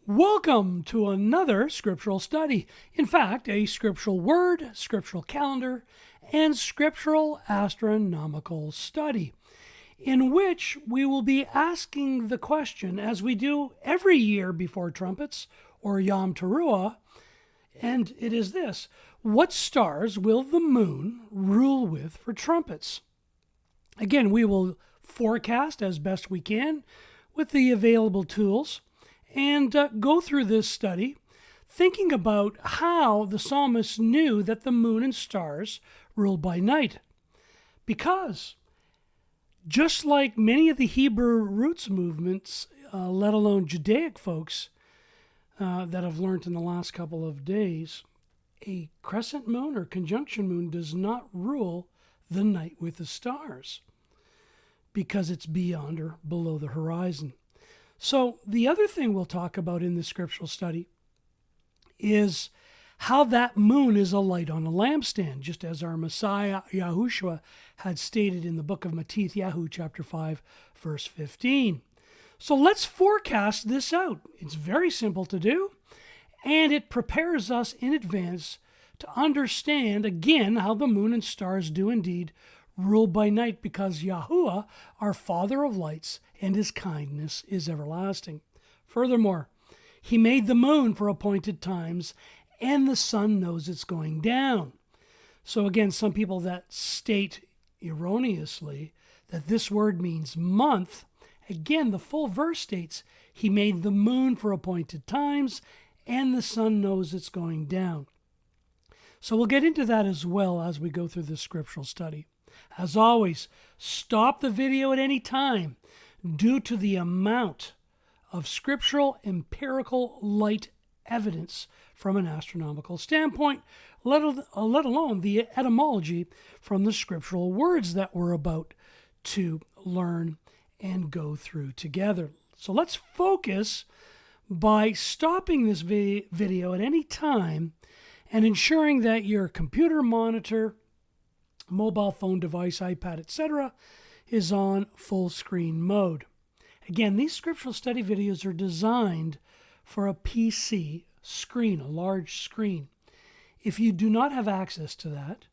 Welcome to another scriptural study. In fact, a scriptural word, scriptural calendar, and scriptural astronomical study, in which we will be asking the question, as we do every year before Trumpets or Yom Teruah, and it is this: what stars will the moon rule with for trumpets? Again, we will forecast as best we can with the available tools and go through this study thinking about how the psalmist knew that the moon and stars ruled by night. Because just like many of the Hebrew roots movements, let alone Judaic folks that I've learned in the last couple of days, a crescent moon or conjunction moon does not rule the night with the stars because it's beyond or below the horizon. So the other thing we'll talk about in this scriptural study is how that moon is a light on a lampstand, just as our Messiah Yahushua had stated in the book of Matthew, chapter 5, verse 15. So let's forecast this out. It's very simple to do, and it prepares us in advance to understand, again, how the moon and stars do indeed rule by night, because Yahuwah, our Father of lights, and his kindness is everlasting. Furthermore, he made the moon for appointed times, and the sun knows it's going down. So again, some people that state erroneously that this word means month, again, the full verse states, he made the moon for appointed times, and the sun knows it's going down. So we'll get into that as well as we go through this scriptural study. As always, stop the video at any time due to the amount of scriptural empirical light evidence from an astronomical standpoint, let alone the etymology from the scriptural words that we're about to learn and go through together. So let's focus by stopping this video at any time and ensuring that your computer monitor, mobile phone device, iPad, etc., is on full screen mode. Again, these scriptural study videos are designed for a PC screen, a large screen. If you do not have access to that,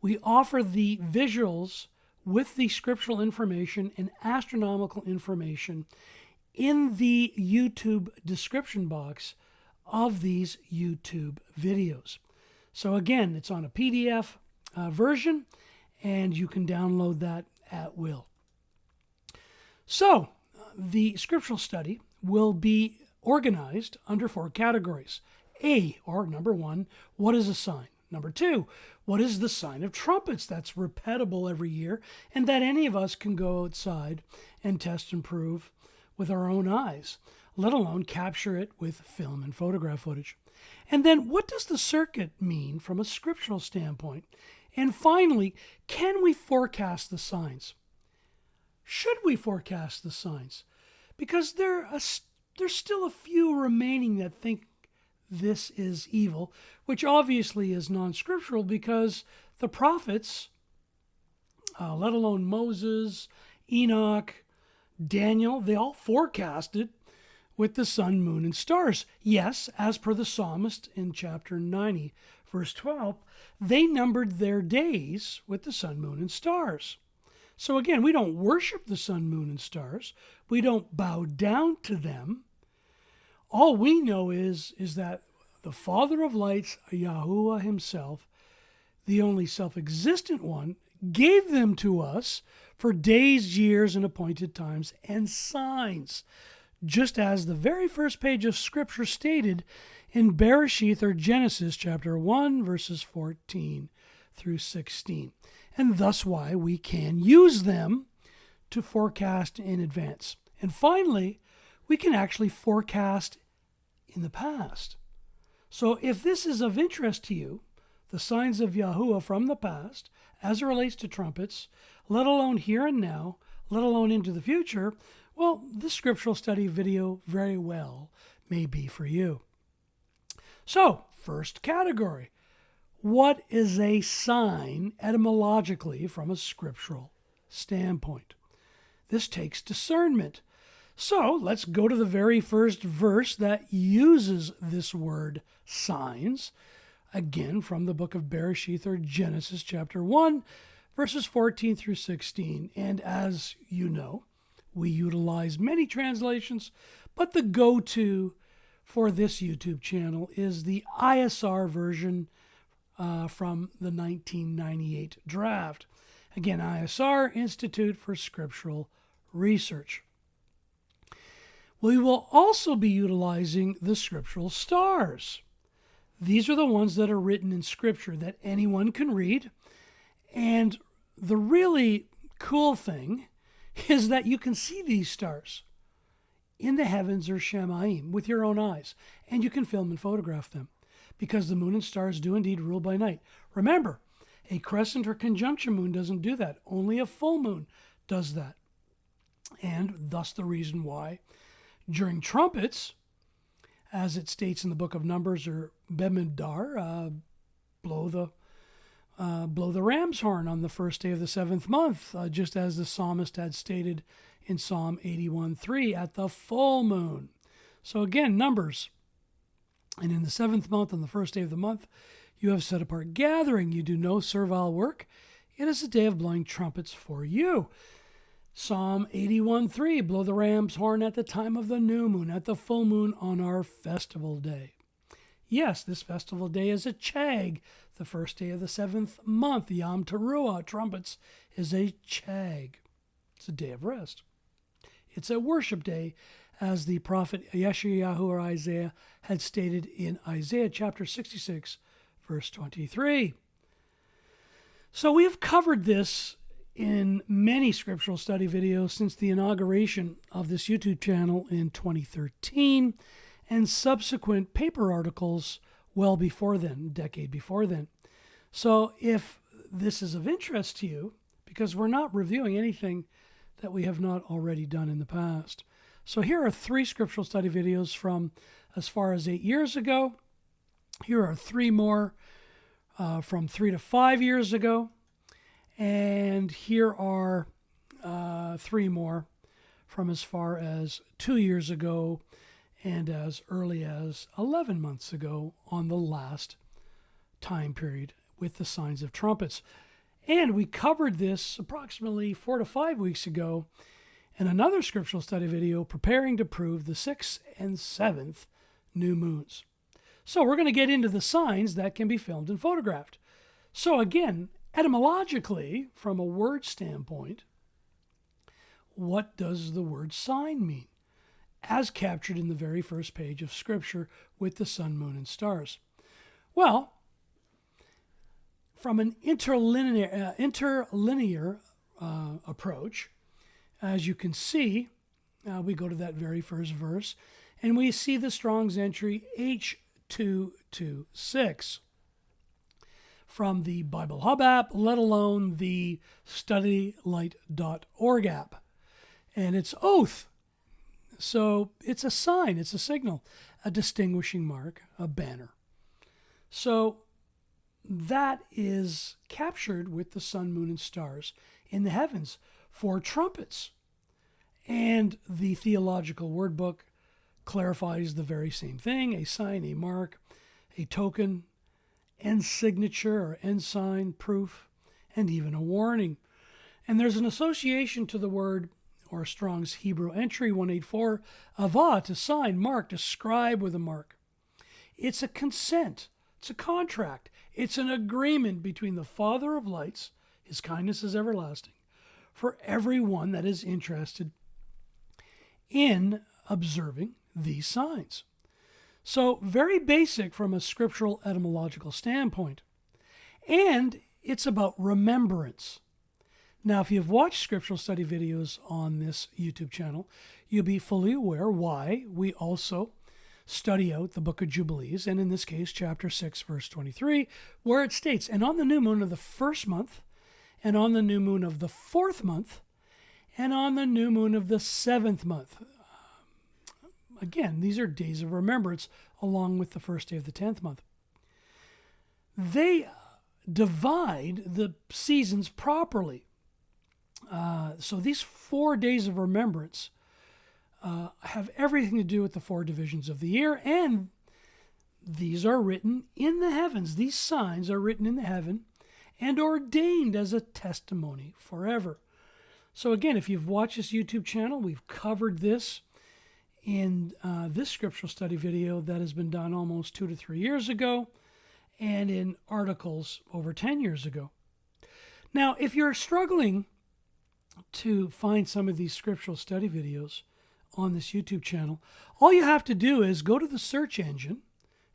we offer the visuals with the scriptural information and astronomical information in the YouTube description box of these YouTube videos. So again, it's on a PDF version, and you can download that at will. So, the scriptural study will be organized under 4 categories. A, or number 1, what is a sign? Number 2, what is the sign of trumpets? That's repeatable every year, and that any of us can go outside and test and prove with our own eyes, let alone capture it with film and photograph footage. And then, what does the circuit mean from a scriptural standpoint? And finally, can we forecast the signs? Should we forecast the signs? Because there's still a few remaining that think this is evil, which obviously is non-scriptural, because the prophets, let alone Moses, Enoch, Daniel, they all forecasted with the sun, moon, and stars. Yes, as per the psalmist in chapter 90, verse 12, they numbered their days with the sun, moon, and stars. So again, we don't worship the sun, moon, and stars. We don't bow down to them. All we know is that the Father of lights, Yahuwah himself, the only self-existent one, gave them to us for days, years, and appointed times and signs, just as the very first page of Scripture stated in Bereshith, or Genesis, chapter 1, verses 14 through 16. And thus why we can use them to forecast in advance. And finally, we can actually forecast in the past. So if this is of interest to you, the signs of Yahuwah from the past, as it relates to trumpets, let alone here and now, let alone into the future, well, this scriptural study video very well may be for you. So, first category, what is a sign etymologically from a scriptural standpoint? This takes discernment. So let's go to the very first verse that uses this word signs. Again, from the book of Bereshith, or Genesis chapter 1, verses 14 through 16. And as you know, we utilize many translations, but the go-to for this YouTube channel is the ISR version from the 1998 draft. Again, ISR, Institute for Scriptural Research. We will also be utilizing the scriptural stars. These are the ones that are written in Scripture that anyone can read. And the really cool thing is that you can see these stars in the heavens, or Shemaim, with your own eyes. And you can film and photograph them, because the moon and stars do indeed rule by night. Remember, a crescent or conjunction moon doesn't do that. Only a full moon does that. And thus the reason why during trumpets, as it states in the book of Numbers, or Bemidbar, blow the ram's horn on the first day of the seventh month, just as the psalmist had stated in Psalm 81:3 at the full moon. So again, Numbers. And in the seventh month, on the first day of the month, you have set apart gathering. You do no servile work. It is a day of blowing trumpets for you. Psalm 81:3, blow the ram's horn at the time of the new moon, at the full moon on our festival day. Yes, this festival day is a chag, the first day of the seventh month. Yom Teruah, trumpets, is a chag. It's a day of rest. It's a worship day, as the prophet YaHsome, or Isaiah, had stated in Isaiah chapter 66, verse 23. So we have covered this in many scriptural study videos since the inauguration of this YouTube channel in 2013, and subsequent paper articles well before then, a decade before then. So if this is of interest to you, because we're not reviewing anything that we have not already done in the past. So here are 3 scriptural study videos from as far as 8 years ago. Here are 3 more from 3 to 5 years ago. And here are 3 more from as far as 2 years ago, and as early as 11 months ago on the last time period with the signs of trumpets. And we covered this approximately 4 to 5 weeks ago in another scriptural study video, preparing to prove the 6th and 7th new moons. So we're going to get into the signs that can be filmed and photographed. So again, etymologically, from a word standpoint, what does the word sign mean, as captured in the very first page of Scripture with the sun, moon, and stars? Well, from an interlinear approach, as you can see, we go to that very first verse, and we see the Strong's entry H226 from the Bible Hub app, let alone the studylight.org app. And it's oath. So it's a sign, it's a signal, a distinguishing mark, a banner. So that is captured with the sun, moon, and stars in the heavens for trumpets. And the Theological Word Book clarifies the very same thing: a sign, a mark, a token, end signature or ensign, proof, and even a warning. And there's an association to the word, or Strong's Hebrew entry 184, avah, to sign, mark, to scribe with a mark. It's a consent. It's a contract. It's an agreement between the Father of lights, his kindness is everlasting, for everyone that is interested in observing these signs. So very basic from a scriptural etymological standpoint. And it's about remembrance. Now, if you've watched scriptural study videos on this YouTube channel, you'll be fully aware why we also study out the book of Jubilees, and in this case, chapter 6, verse 23, where it states, "And on the new moon of the first month, and on the new moon of the fourth month, and on the new moon of the seventh month." Again, these are days of remembrance, along with the first day of the 10th month. They divide the seasons properly. So these 4 days of remembrance have everything to do with the 4 divisions of the year, and these are written in the heavens. These signs are written in the heaven and ordained as a testimony forever. So again, if you've watched this YouTube channel, we've covered this in this scriptural study video that has been done almost 2 to 3 years ago, and in articles over 10 years ago. Now, if you're struggling to find some of these scriptural study videos on this YouTube channel, all you have to do is go to the search engine,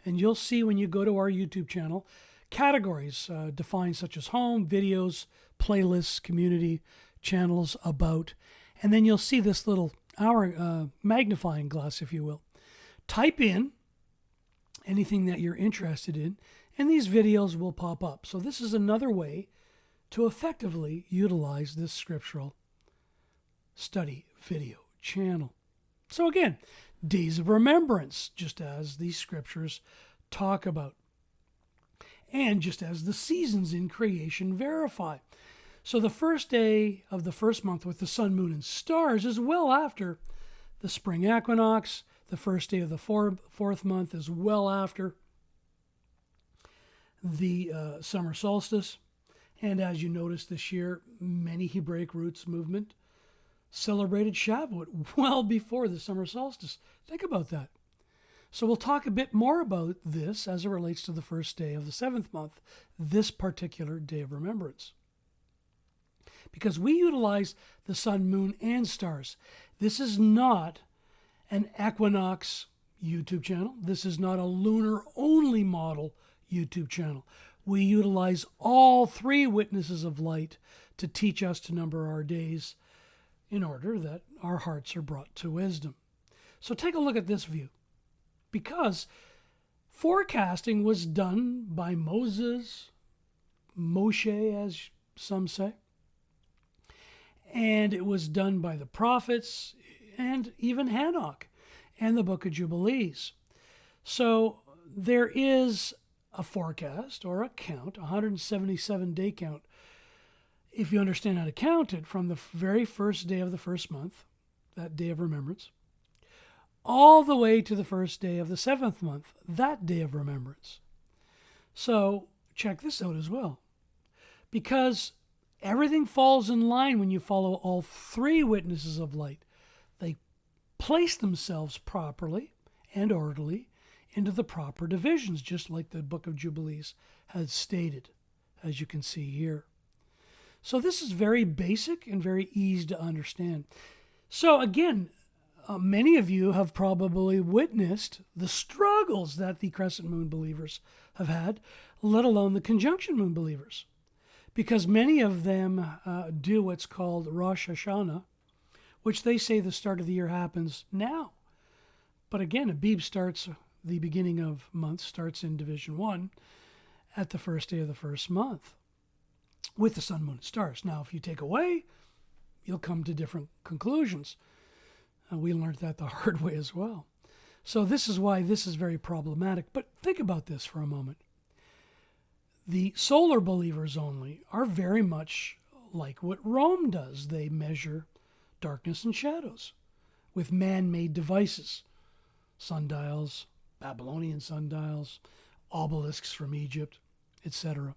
and you'll see when you go to our YouTube channel, categories defined such as home, videos, playlists, community, channels, about, and then you'll see this little magnifying glass, if you will. Type in anything that you're interested in, and these videos will pop up. So this is another way to effectively utilize this scriptural study video channel. So again, days of remembrance, just as these scriptures talk about, and just as the seasons in creation verify. So the first day of the first month with the sun, moon, and stars is well after the spring equinox. The first day of the fourth month is well after the summer solstice. And as you notice this year, many Hebraic roots movement celebrated Shavuot well before the summer solstice. Think about that. So we'll talk a bit more about this as it relates to the first day of the 7th month, this particular day of remembrance. Because we utilize the sun, moon, and stars. This is not an equinox YouTube channel. This is not a lunar-only model YouTube channel. We utilize all 3 witnesses of light to teach us to number our days in order that our hearts are brought to wisdom. So take a look at this view. Because forecasting was done by Moses, Moshe, as some say, and it was done by the prophets and even Hanok and the Book of Jubilees. So there is a forecast or a count, 177-day count, if you understand how to count it, from the very first day of the first month, that day of remembrance, all the way to the first day of the 7th month, that day of remembrance. So check this out as well. Because everything falls in line when you follow all 3 witnesses of light. They place themselves properly and orderly into the proper divisions, just like the Book of Jubilees has stated, as you can see here. So this is very basic and very easy to understand. So again, many of you have probably witnessed the struggles that the crescent moon believers have had, let alone the conjunction moon believers. Because many of them do what's called Rosh Hashanah, which they say the start of the year happens now. But again, Abib starts, the beginning of month starts in Division 1 at the first day of the first month with the sun, moon, and stars. Now, if you take away, you'll come to different conclusions. We learned that the hard way as well. So this is why this is very problematic. But think about this for a moment. The solar believers only are very much like what Rome does. They measure darkness and shadows with man-made devices, sundials, Babylonian sundials, obelisks from Egypt, etc.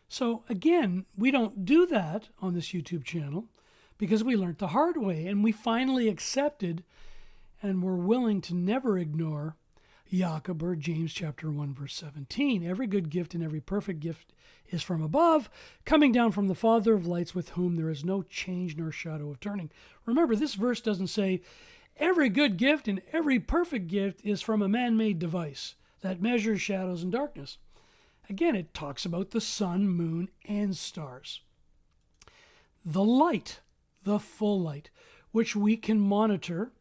So again, we don't do that on this YouTube channel because we learned the hard way, and we finally accepted and were willing to never ignore Jacob, or James chapter 1, verse 17. Every good gift and every perfect gift is from above, coming down from the Father of lights, with whom there is no change nor shadow of turning. Remember, this verse doesn't say every good gift and every perfect gift is from a man-made device that measures shadows and darkness. Again, it talks about the sun, moon, and stars. The light, the full light, which we can monitor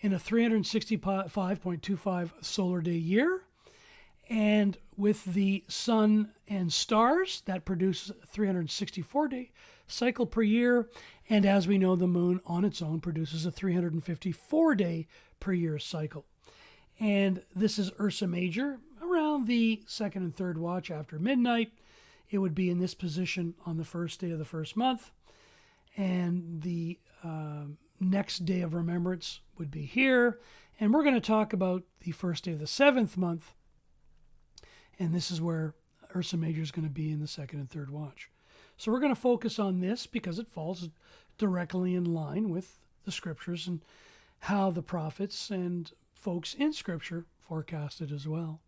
in a 365.25 solar day year, and with the sun and stars, that produces a 364-day cycle per year, and as we know, the moon on its own produces a 354-day per year cycle. And this is Ursa Major, around the second and third watch after midnight. It would be in this position on the first day of the first month, and the next day of remembrance would be here. And we're going to talk about the first day of the 7th month. And this is where Ursa Major is going to be in the 2nd and 3rd watch. So we're going to focus on this because it falls directly in line with the scriptures and how the prophets and folks in scripture forecasted as well.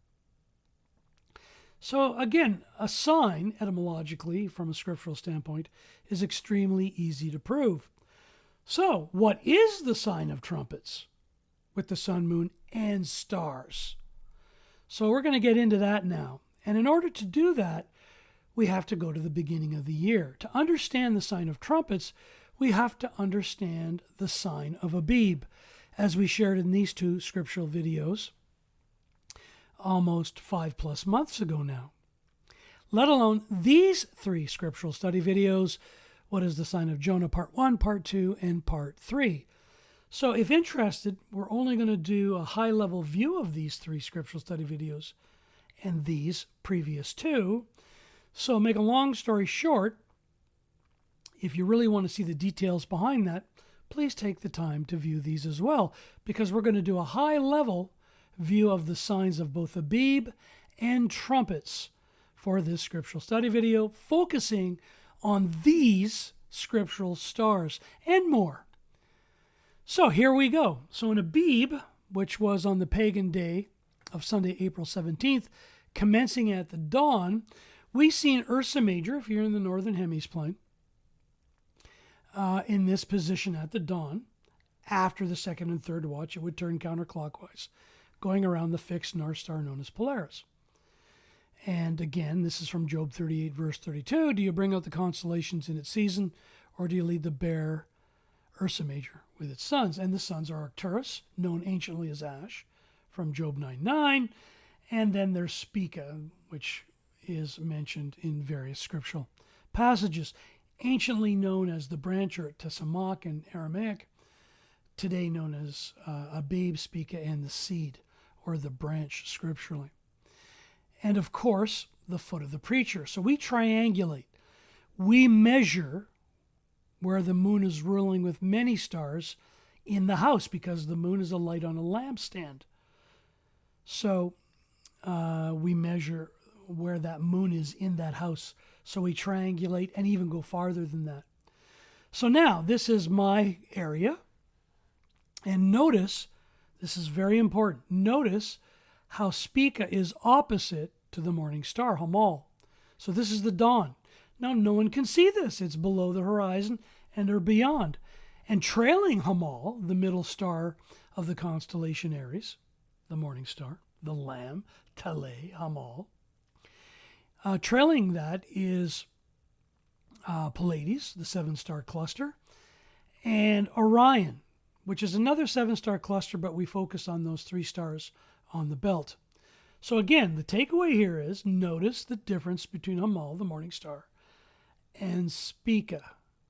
So again, a sign, etymologically, from a scriptural standpoint, is extremely easy to prove. So what is the sign of trumpets with the sun, moon, and stars? So we're going to get into that now. And in order to do that, we have to go to the beginning of the year. To understand the sign of trumpets, we have to understand the sign of Abib, as we shared in these 2 scriptural videos almost 5+ months ago now. Let alone these 3 scriptural study videos, what is the sign of Jonah, part 1, part 2, and part 3. So if interested, we're only going to do a high-level view of these 3 scriptural study videos and these previous 2. So make a long story short, if you really want to see the details behind that, please take the time to view these as well, because we're going to do a high-level view of the signs of both Abib and trumpets for this scriptural study video, focusing on these scriptural stars and more. So here we go. So in Abib, which was on the pagan day of Sunday, April 17th, commencing at the dawn, we see an Ursa Major, if you're in the northern hemisphere, in this position at the dawn. After the 2nd and 3rd watch, it would turn counterclockwise, going around the fixed North Star known as Polaris. And again, this is from Job 38, verse 32. Do you bring out the constellations in its season, or do you lead the bare Ursa Major with its sons? And the sons are Arcturus, known anciently as Ash, from Job 9:9. And then there's Spica, which is mentioned in various scriptural passages, anciently known as the branch, or Tesamach in Aramaic, today known as Abib, Spica, and the seed, or the branch scripturally. And of course, the foot of the preacher. So we triangulate. We measure where the moon is ruling with many stars in the house, because the moon is a light on a lampstand. So we measure where that moon is in that house. So we triangulate and even go farther than that. So now this is my area. And notice, this is very important, notice how Spica is opposite to the morning star, Hamal. So this is the dawn. Now no one can see this. It's below the horizon and or beyond. And trailing Hamal, the middle star of the constellation Aries, the morning star, the Lamb, Taleh, Hamal. Trailing that is Pleiades, the 7-star cluster, and Orion, which is another 7-star cluster, but we focus on those 3 stars on the belt. So again, the takeaway here is notice the difference between Hamal, the morning star, and Spica.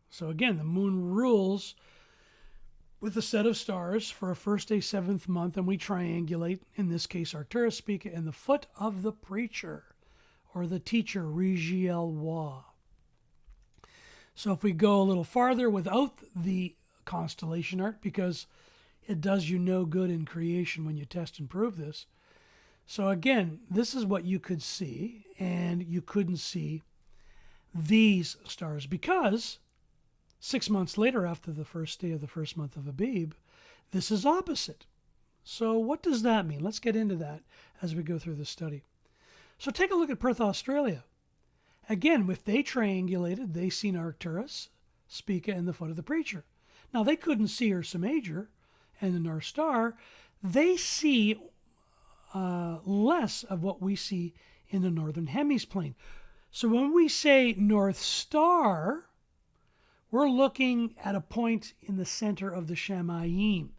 So again, the moon rules with a set of stars for a first day, 7th month, and we triangulate, in this case, Arcturus, Spica, and the foot of the preacher, or the teacher, YaHsome. So if we go a little farther without the constellation art, because it does you no good in creation when you test and prove this. So again, this is what you could see, and you couldn't see these stars because 6 months later, after the first day of the 1st month of Abib, this is opposite. So what does that mean? Let's get into that as we go through the study. So take a look at Perth, Australia. Again, if they triangulated, they seen Arcturus, Spica, and the foot of the preacher. Now, they couldn't see Ursa Major and the North Star. They see less of what we see in the northern hemisphere. So when we say North Star, we're looking at a point in the center of the Shamayim.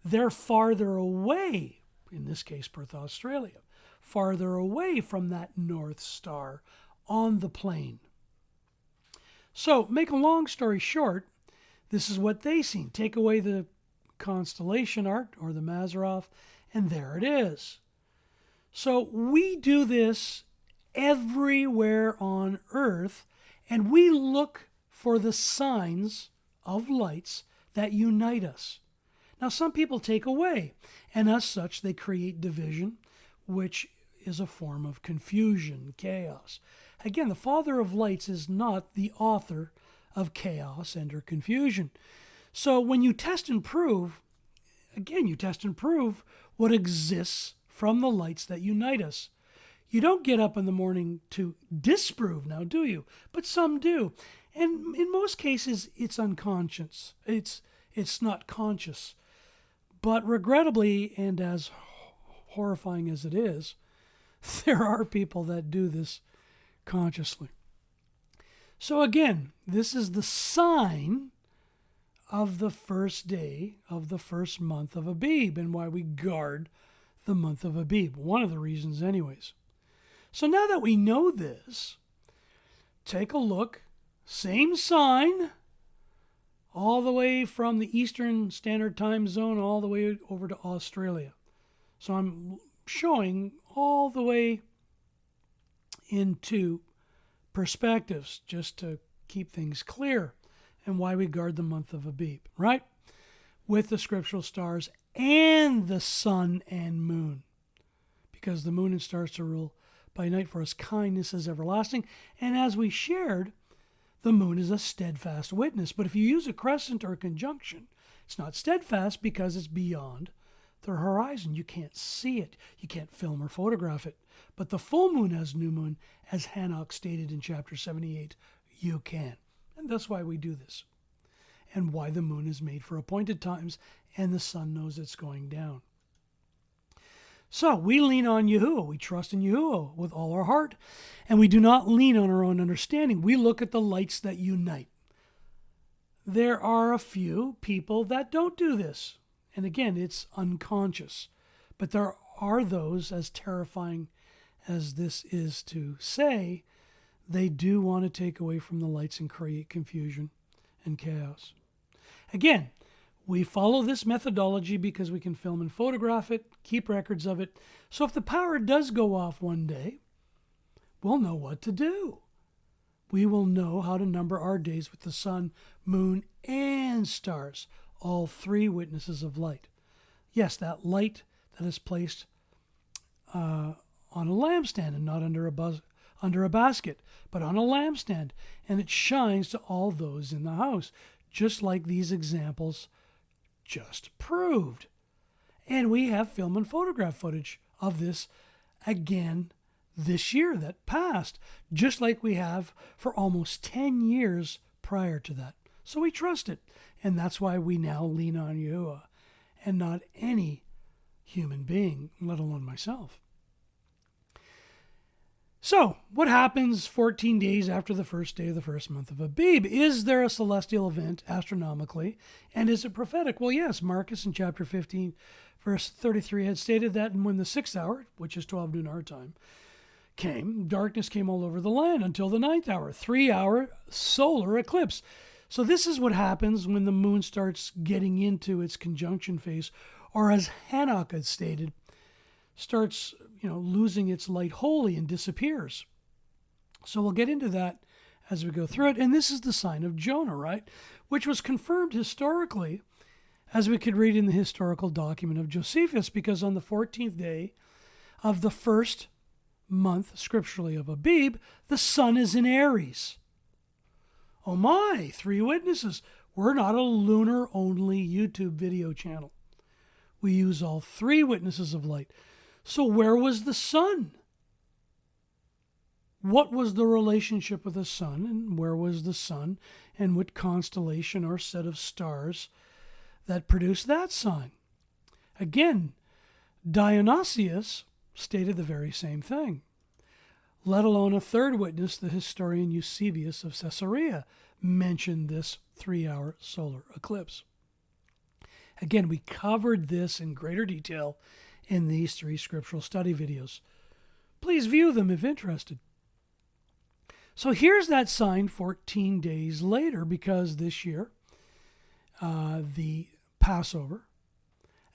They're farther away, in this case, Perth, Australia, farther away from that North Star on the plane. So, make a long story short, this is what they seen. Take away the constellation art or the Mazzaroth, and there it is. So, we do this everywhere on Earth, and we look for the signs of lights that unite us. Now, some people take away, and as such, they create division, which is a form of confusion, chaos. Again, the Father of lights is not the author of chaos and or confusion. So when you test and prove, again, you test and prove what exists from the lights that unite us. You don't get up in the morning to disprove now, do you? But some do. And in most cases, it's unconscious. It's not conscious. But regrettably, and as horrifying as it is, there are people that do this consciously. So again, this is the sign of the first day of the first month of Abib, and why we guard the month of Abib. One of the reasons anyways. So now that we know this, take a look. Same sign, all the way from the Eastern Standard Time Zone all the way over to Australia. So I'm showing all the way into perspectives just to keep things clear and why we guard the month of Abib, right? With the scriptural stars and the sun and moon, because the moon and stars to rule by night for us. Kindness is everlasting. And as we shared, the moon is a steadfast witness. But if you use a crescent or a conjunction, it's not steadfast because it's beyond the horizon. You can't see it. You can't film or photograph it. But the full moon as new moon, as Hanok stated in chapter 78, you can. And that's why we do this. And why the moon is made for appointed times and the sun knows it's going down. So we lean on YaHuaH. We trust in YaHuaH with all our heart. And we do not lean on our own understanding. We look at the lights that unite. There are a few people that don't do this. And again, it's unconscious. But there are those, as terrifying as this is to say, they do want to take away from the lights and create confusion and chaos. Again, we follow this methodology because we can film and photograph it, keep records of it. So if the power does go off one day, we'll know what to do. We will know how to number our days with the sun, moon, and stars, all three witnesses of light. Yes, that light that is placed on a lampstand and not under a basket, but on a lampstand, and it shines to all those in the house, just like these examples just proved. And we have film and photograph footage of this again this year that passed, just like we have for almost 10 years prior to that. So we trust it, and that's why we now lean on YaHuaH and not any human being, let alone myself. So, what happens 14 days after the first day of the first month of Abib? Is there a celestial event astronomically, and is it prophetic? Well, yes. Marcus in chapter 15, verse 33 had stated that, and when the 6th hour, which is 12 noon our time, came, darkness came all over the land until the 9th hour, 3-hour solar eclipse. So this is what happens when the moon starts getting into its conjunction phase, or as Hanok had stated, starts losing its light wholly and disappears. So we'll get into that as we go through it. And this is the sign of Jonah, right? Which was confirmed historically, as we could read in the historical document of Josephus, because on the 14th day of the first month, scripturally, of Abib, the sun is in Aries. Oh my, 3 witnesses. We're not a lunar-only YouTube video channel. We use all 3 witnesses of light. So where was the sun? What was the relationship with the sun, and where was the sun, and what constellation or set of stars that produced that sign? Again, Dionysius stated the very same thing, let alone a third witness, the historian Eusebius of Caesarea, mentioned this 3-hour solar eclipse. Again, we covered this in greater detail in these 3 scriptural study videos. Please view them if interested. So here's that sign 14 days later, because this year the Passover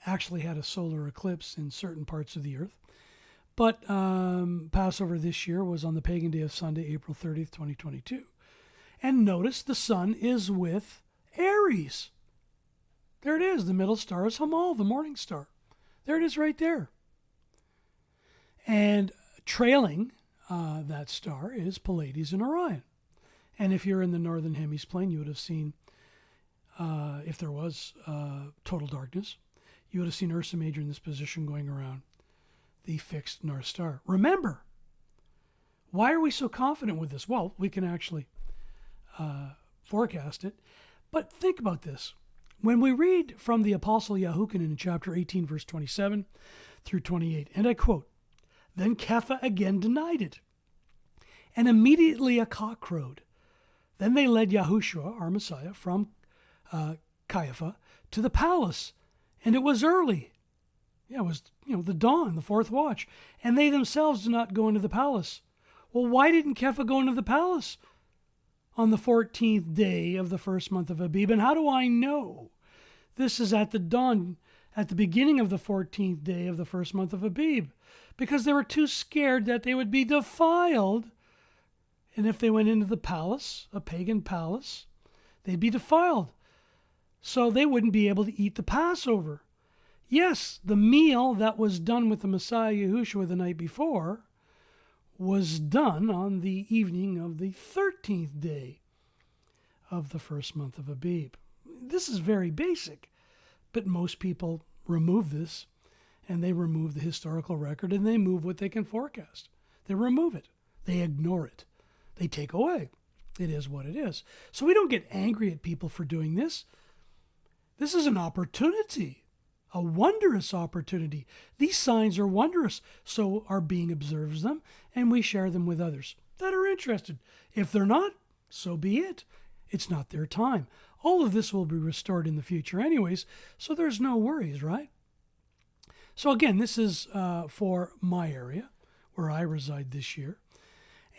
actually had a solar eclipse in certain parts of the earth. But Passover this year was on the pagan day of Sunday, April 30th, 2022. And notice the sun is with Aries. There it is. The middle star is Hamal, the morning star. There it is right there. And trailing that star is Pleiades and Orion. And if you're in the northern hemiplane, you would have seen, if there was total darkness, you would have seen Ursa Major in this position going around the fixed North Star. Remember, why are we so confident with this? Well, we can actually forecast it. But think about this. When we read from the Apostle YaHuaH in chapter 18, verse 27 through 28, and I quote, "Then Kepha again denied it, and immediately a cock crowed. Then they led Yahushua, our Messiah, from Caiaphas to the palace, and it was early." Yeah, it was, the dawn, the fourth watch. "And they themselves did not go into the palace." Well, why didn't Kepha go into the palace on the 14th day of the first month of Abib? And how do I know? This is at the dawn, at the beginning of the 14th day of the first month of Abib, because they were too scared that they would be defiled. And if they went into the palace, a pagan palace, they'd be defiled. So they wouldn't be able to eat the Passover. Yes, the meal that was done with the Messiah Yahushua the night before was done on the evening of the 13th day of the first month of Abib. This is very basic, but most people remove this, and they remove the historical record, and they move what they can forecast. They remove it. They ignore it. They take away. It is what it is. So we don't get angry at people for doing this. This is an opportunity. A wondrous opportunity. These signs are wondrous, so our being observes them, and we share them with others that are interested. If they're not, so be it. It's not their time. All of this will be restored in the future anyways, so there's no worries, right? So again, this is for my area, where I reside this year.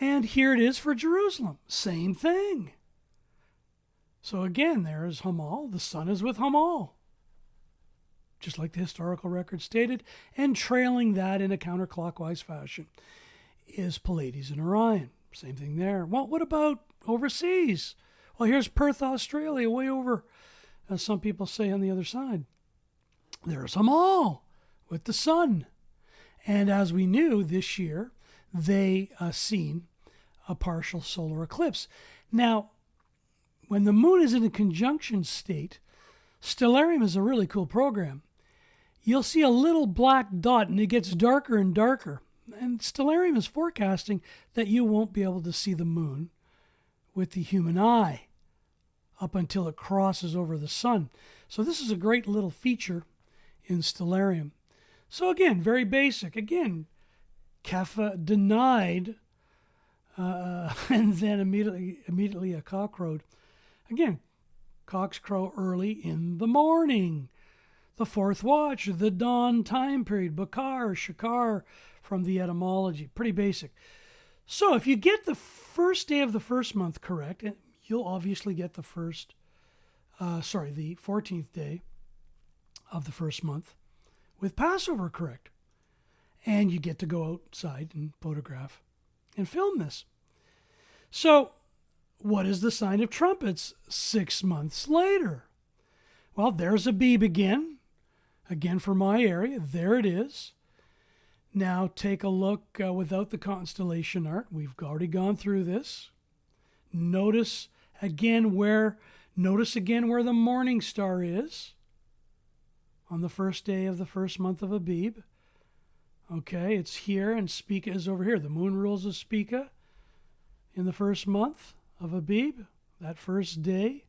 And here it is for Jerusalem. Same thing. So again, there is Hamal. The sun is with Hamal, just like the historical record stated, and trailing that in a counterclockwise fashion is Pleiades and Orion. Same thing there. Well, what about overseas? Well, here's Perth, Australia, way over, as some people say, on the other side. There's Hamal with the sun. And as we knew this year, they seen a partial solar eclipse. Now, when the moon is in a conjunction state, Stellarium is a really cool program. You'll see a little black dot, and it gets darker and darker. And Stellarium is forecasting that you won't be able to see the moon with the human eye up until it crosses over the sun. So this is a great little feature in Stellarium. So again, very basic. Again, Kepha denied, and then immediately a cock crowed. Again, cocks crow early in the morning. The fourth watch, the dawn time period, Bakar, Shakar, from the etymology. Pretty basic. So if you get the first day of the first month correct, you'll obviously get the 14th day of the first month with Passover correct. And you get to go outside and photograph and film this. So what is the sign of trumpets 6 months later? Well, there's Abib again. Again, for my area, there it is. Now take a look without the constellation art. We've already gone through this. Notice again where the morning star is on the first day of the first month of Abib. Okay, it's here, and Spica is over here. The moon rules of Spica in the first month of Abib, that first day.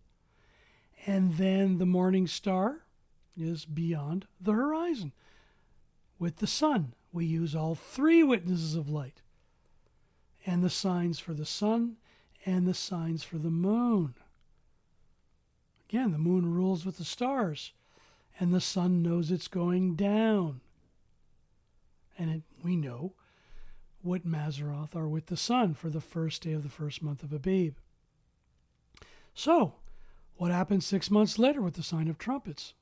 And then the morning star is beyond the horizon with the sun. We use all three witnesses of light, and the signs for the sun and the signs for the moon. Again, the moon rules with the stars, and the sun knows it's going down. And we know what Maseroth are with the sun for the first day of the first month of Abib. So, what happens 6 months later with the sign of trumpets?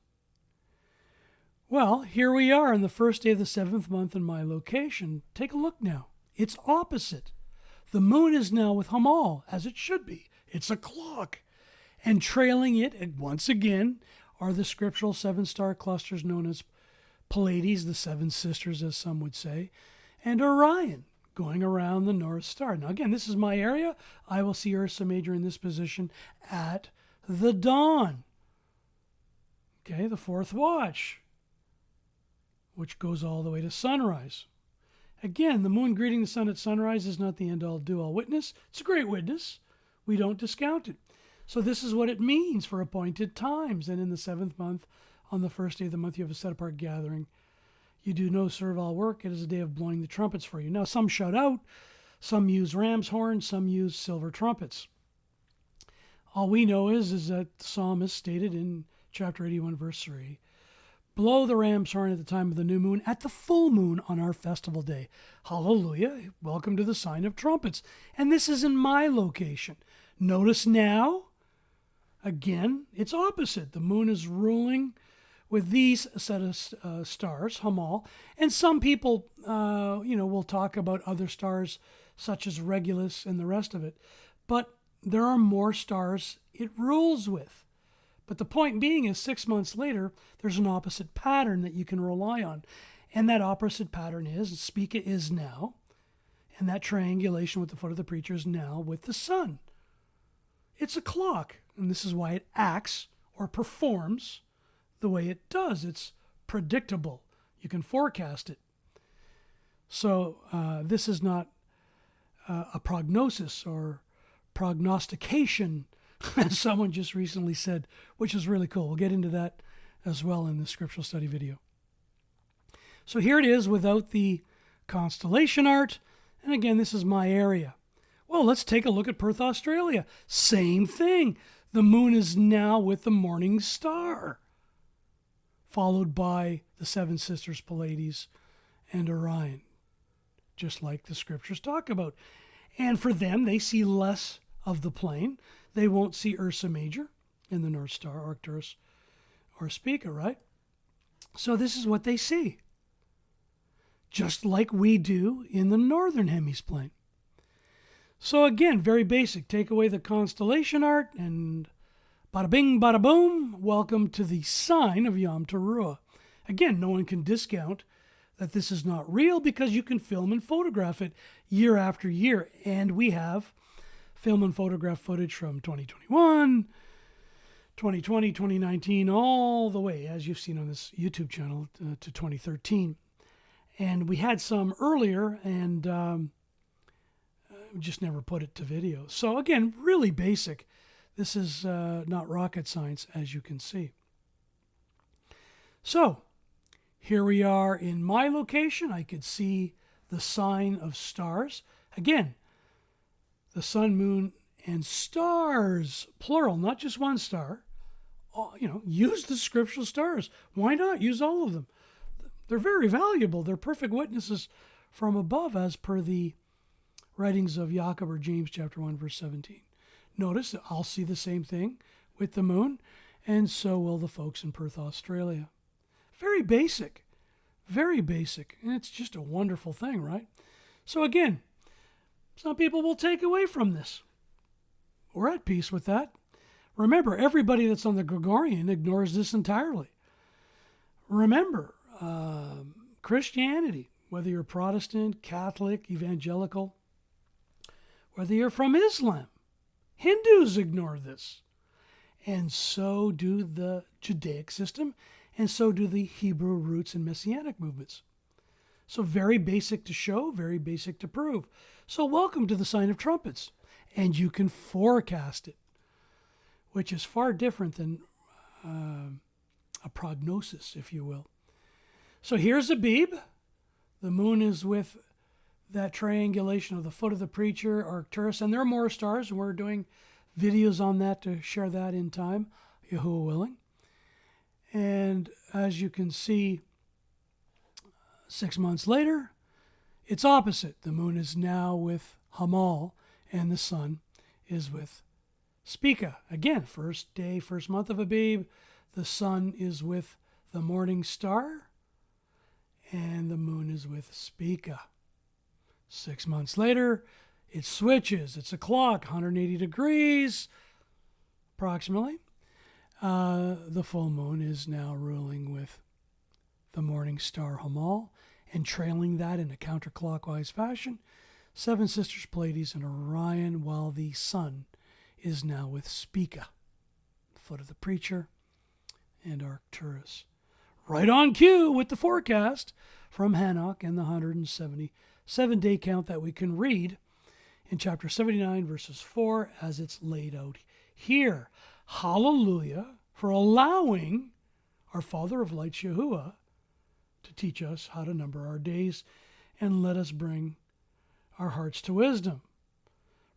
Well, here we are on the first day of the 7th month in my location. Take a look now. It's opposite. The moon is now with Hamal, as it should be. It's a clock. And trailing it, once again, are the scriptural 7-star clusters known as Pleiades, the 7 sisters, as some would say, and Orion, going around the North Star. Now, again, this is my area. I will see Ursa Major in this position at the dawn. Okay, the 4th watch, which goes all the way to sunrise. Again, the moon greeting the sun at sunrise is not the end-all, do-all witness. It's a great witness. We don't discount it. So this is what it means for appointed times. And in the 7th month, on the 1st day of the month, you have a set-apart gathering. You do no servile work. It is a day of blowing the trumpets for you. Now, some shout out. Some use ram's horns. Some use silver trumpets. All we know is that the psalmist stated in chapter 81, verse 3, blow the ram's horn at the time of the new moon, at the full moon on our festival day. Hallelujah. Welcome to the sign of trumpets. And this is in my location. Notice now, again, it's opposite. The moon is ruling with these set of stars, Hamal. And some people, will talk about other stars such as Regulus and the rest of it. But there are more stars it rules with. But the point being is 6 months later, there's an opposite pattern that you can rely on. And that opposite pattern is, Spica is now, and that triangulation with the foot of the preacher is now with the sun. It's a clock, and this is why it acts or performs the way it does. It's predictable. You can forecast it. So this is not a prognosis or prognostication, as someone just recently said, which is really cool. We'll get into that as well in the scriptural study video. So here it is without the constellation art. And again, this is my area. Well, let's take a look at Perth, Australia. Same thing. The moon is now with the morning star, followed by the 7 sisters, Pleiades and Orion, just like the scriptures talk about. And for them, they see less of the plane. They won't see Ursa Major in the North Star, Arcturus, or Spica, right? So this is what they see, just like we do in the Northern Hemiplane. So again, very basic. Take away the constellation art and bada bing, bada boom. Welcome to the sign of Yom Teruah. Again, no one can discount that this is not real because you can film and photograph it year after year. And we have film and photograph footage from 2021, 2020, 2019, all the way, as you've seen on this YouTube channel, to 2013. And we had some earlier, and we just never put it to video. So again, really basic. This is not rocket science, as you can see. So here we are in my location. I could see the sign of stars. Again, the sun, moon, and stars, plural, not just one star. Use the scriptural stars. Why not? Use all of them. They're very valuable. They're perfect witnesses from above, as per the writings of Jacob, or James chapter 1, verse 17. Notice that I'll see the same thing with the moon, and so will the folks in Perth, Australia. Very basic. Very basic. And it's just a wonderful thing, right? So again, some people will take away from this. We're at peace with that. Remember, everybody that's on the Gregorian ignores this entirely. Remember, Christianity, whether you're Protestant, Catholic, Evangelical, whether you're from Islam, Hindus ignore this. And so do the Judaic system, and so do the Hebrew roots and Messianic movements. So very basic to show, very basic to prove. So welcome to the sign of trumpets. And you can forecast it, which is far different than a prognosis, if you will. So here's Abib. The moon is with that triangulation of the foot of the preacher, Arcturus, and there are more stars, and we're doing videos on that to share that in time, Yahuwah willing. And as you can see, 6 months later, it's opposite. The moon is now with Hamal, and the sun is with Spica. Again, first day, first month of Abib, the sun is with the morning star, and the moon is with Spica. 6 months later, it switches. It's a clock, 180 degrees, approximately. The full moon is now ruling with the morning star Hamal, and trailing that in a counterclockwise fashion, Seven Sisters Pleiades and Orion, while the sun is now with Spica, foot of the preacher, and Arcturus. Right on cue with the forecast from Hanok and the 177-day count that we can read in chapter 79, verses 4, as it's laid out here. Hallelujah for allowing our Father of Lights, Yahuwah, to teach us how to number our days and let us bring our hearts to wisdom.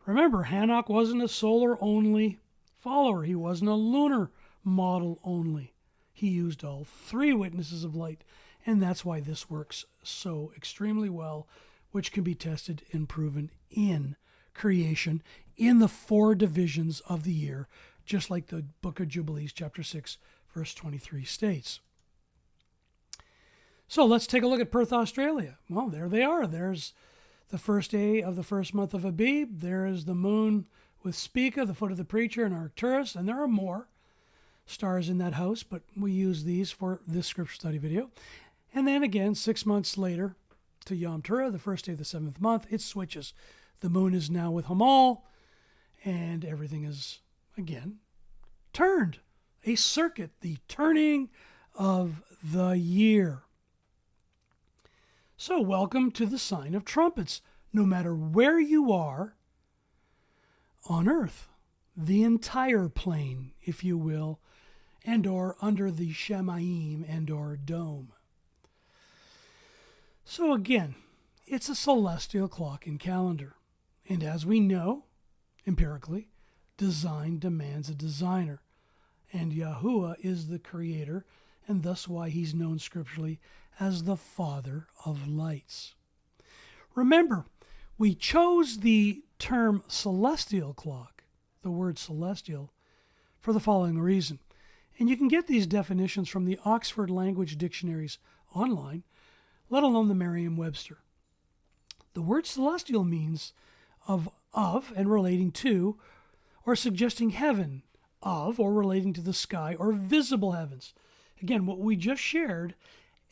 Remember, Hanok wasn't a solar-only follower. He wasn't a lunar model only. He used all three witnesses of light, and that's why this works so extremely well, which can be tested and proven in creation in the four divisions of the year, just like the Book of Jubilees, chapter 6, verse 23 states. So let's take a look at Perth, Australia. Well, there they are. There's the first day of the first month of Abib. There is the moon with Spica, the foot of the preacher, and Arcturus, and there are more stars in that house, but we use these for this scripture study video. And then again, 6 months later, to Yom Teruah, the first day of the 7th month, it switches. The moon is now with Hamal, and everything is, again, turned. A circuit, the turning of the year. So welcome to the sign of trumpets. No matter where you are on earth, the entire plane, if you will, and or under the Shemaim and or dome. So again, it's a celestial clock and calendar. And as we know, empirically, design demands a designer. And Yahuwah is the creator, and thus why he's known scripturally as the Father of Lights. Remember, we chose the term celestial clock, the word celestial, for the following reason. And you can get these definitions from the Oxford Language Dictionaries online, let alone the Merriam-Webster. The word celestial means of and relating to, or suggesting heaven, of or relating to the sky or visible heavens. Again, what we just shared,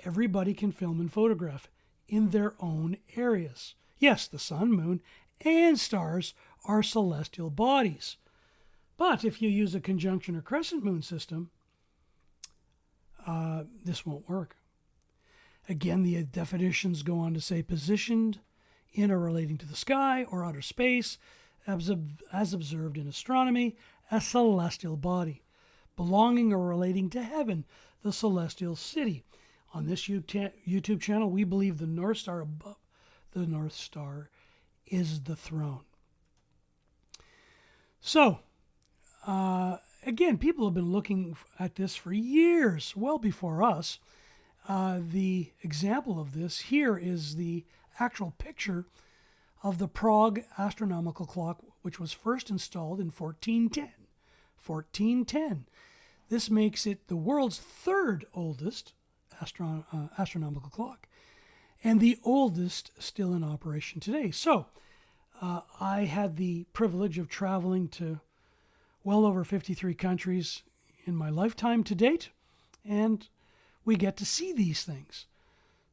everybody can film and photograph in their own areas. Yes, the sun, moon, and stars are celestial bodies. But if you use a conjunction or crescent moon system, this won't work. Again, the definitions go on to say positioned in or relating to the sky or outer space, as observed in astronomy, a celestial body, belonging or relating to heaven, the celestial city. On this YouTube channel, we believe the North Star above the North Star is the throne. So, again, people have been looking at this for years, well before us. The example of this here is the actual picture of the Prague astronomical clock, which was first installed in 1410. 1410. This makes it the world's third oldest astronomical clock, and the oldest still in operation today. So, I had the privilege of traveling to well over 53 countries in my lifetime to date, and we get to see these things.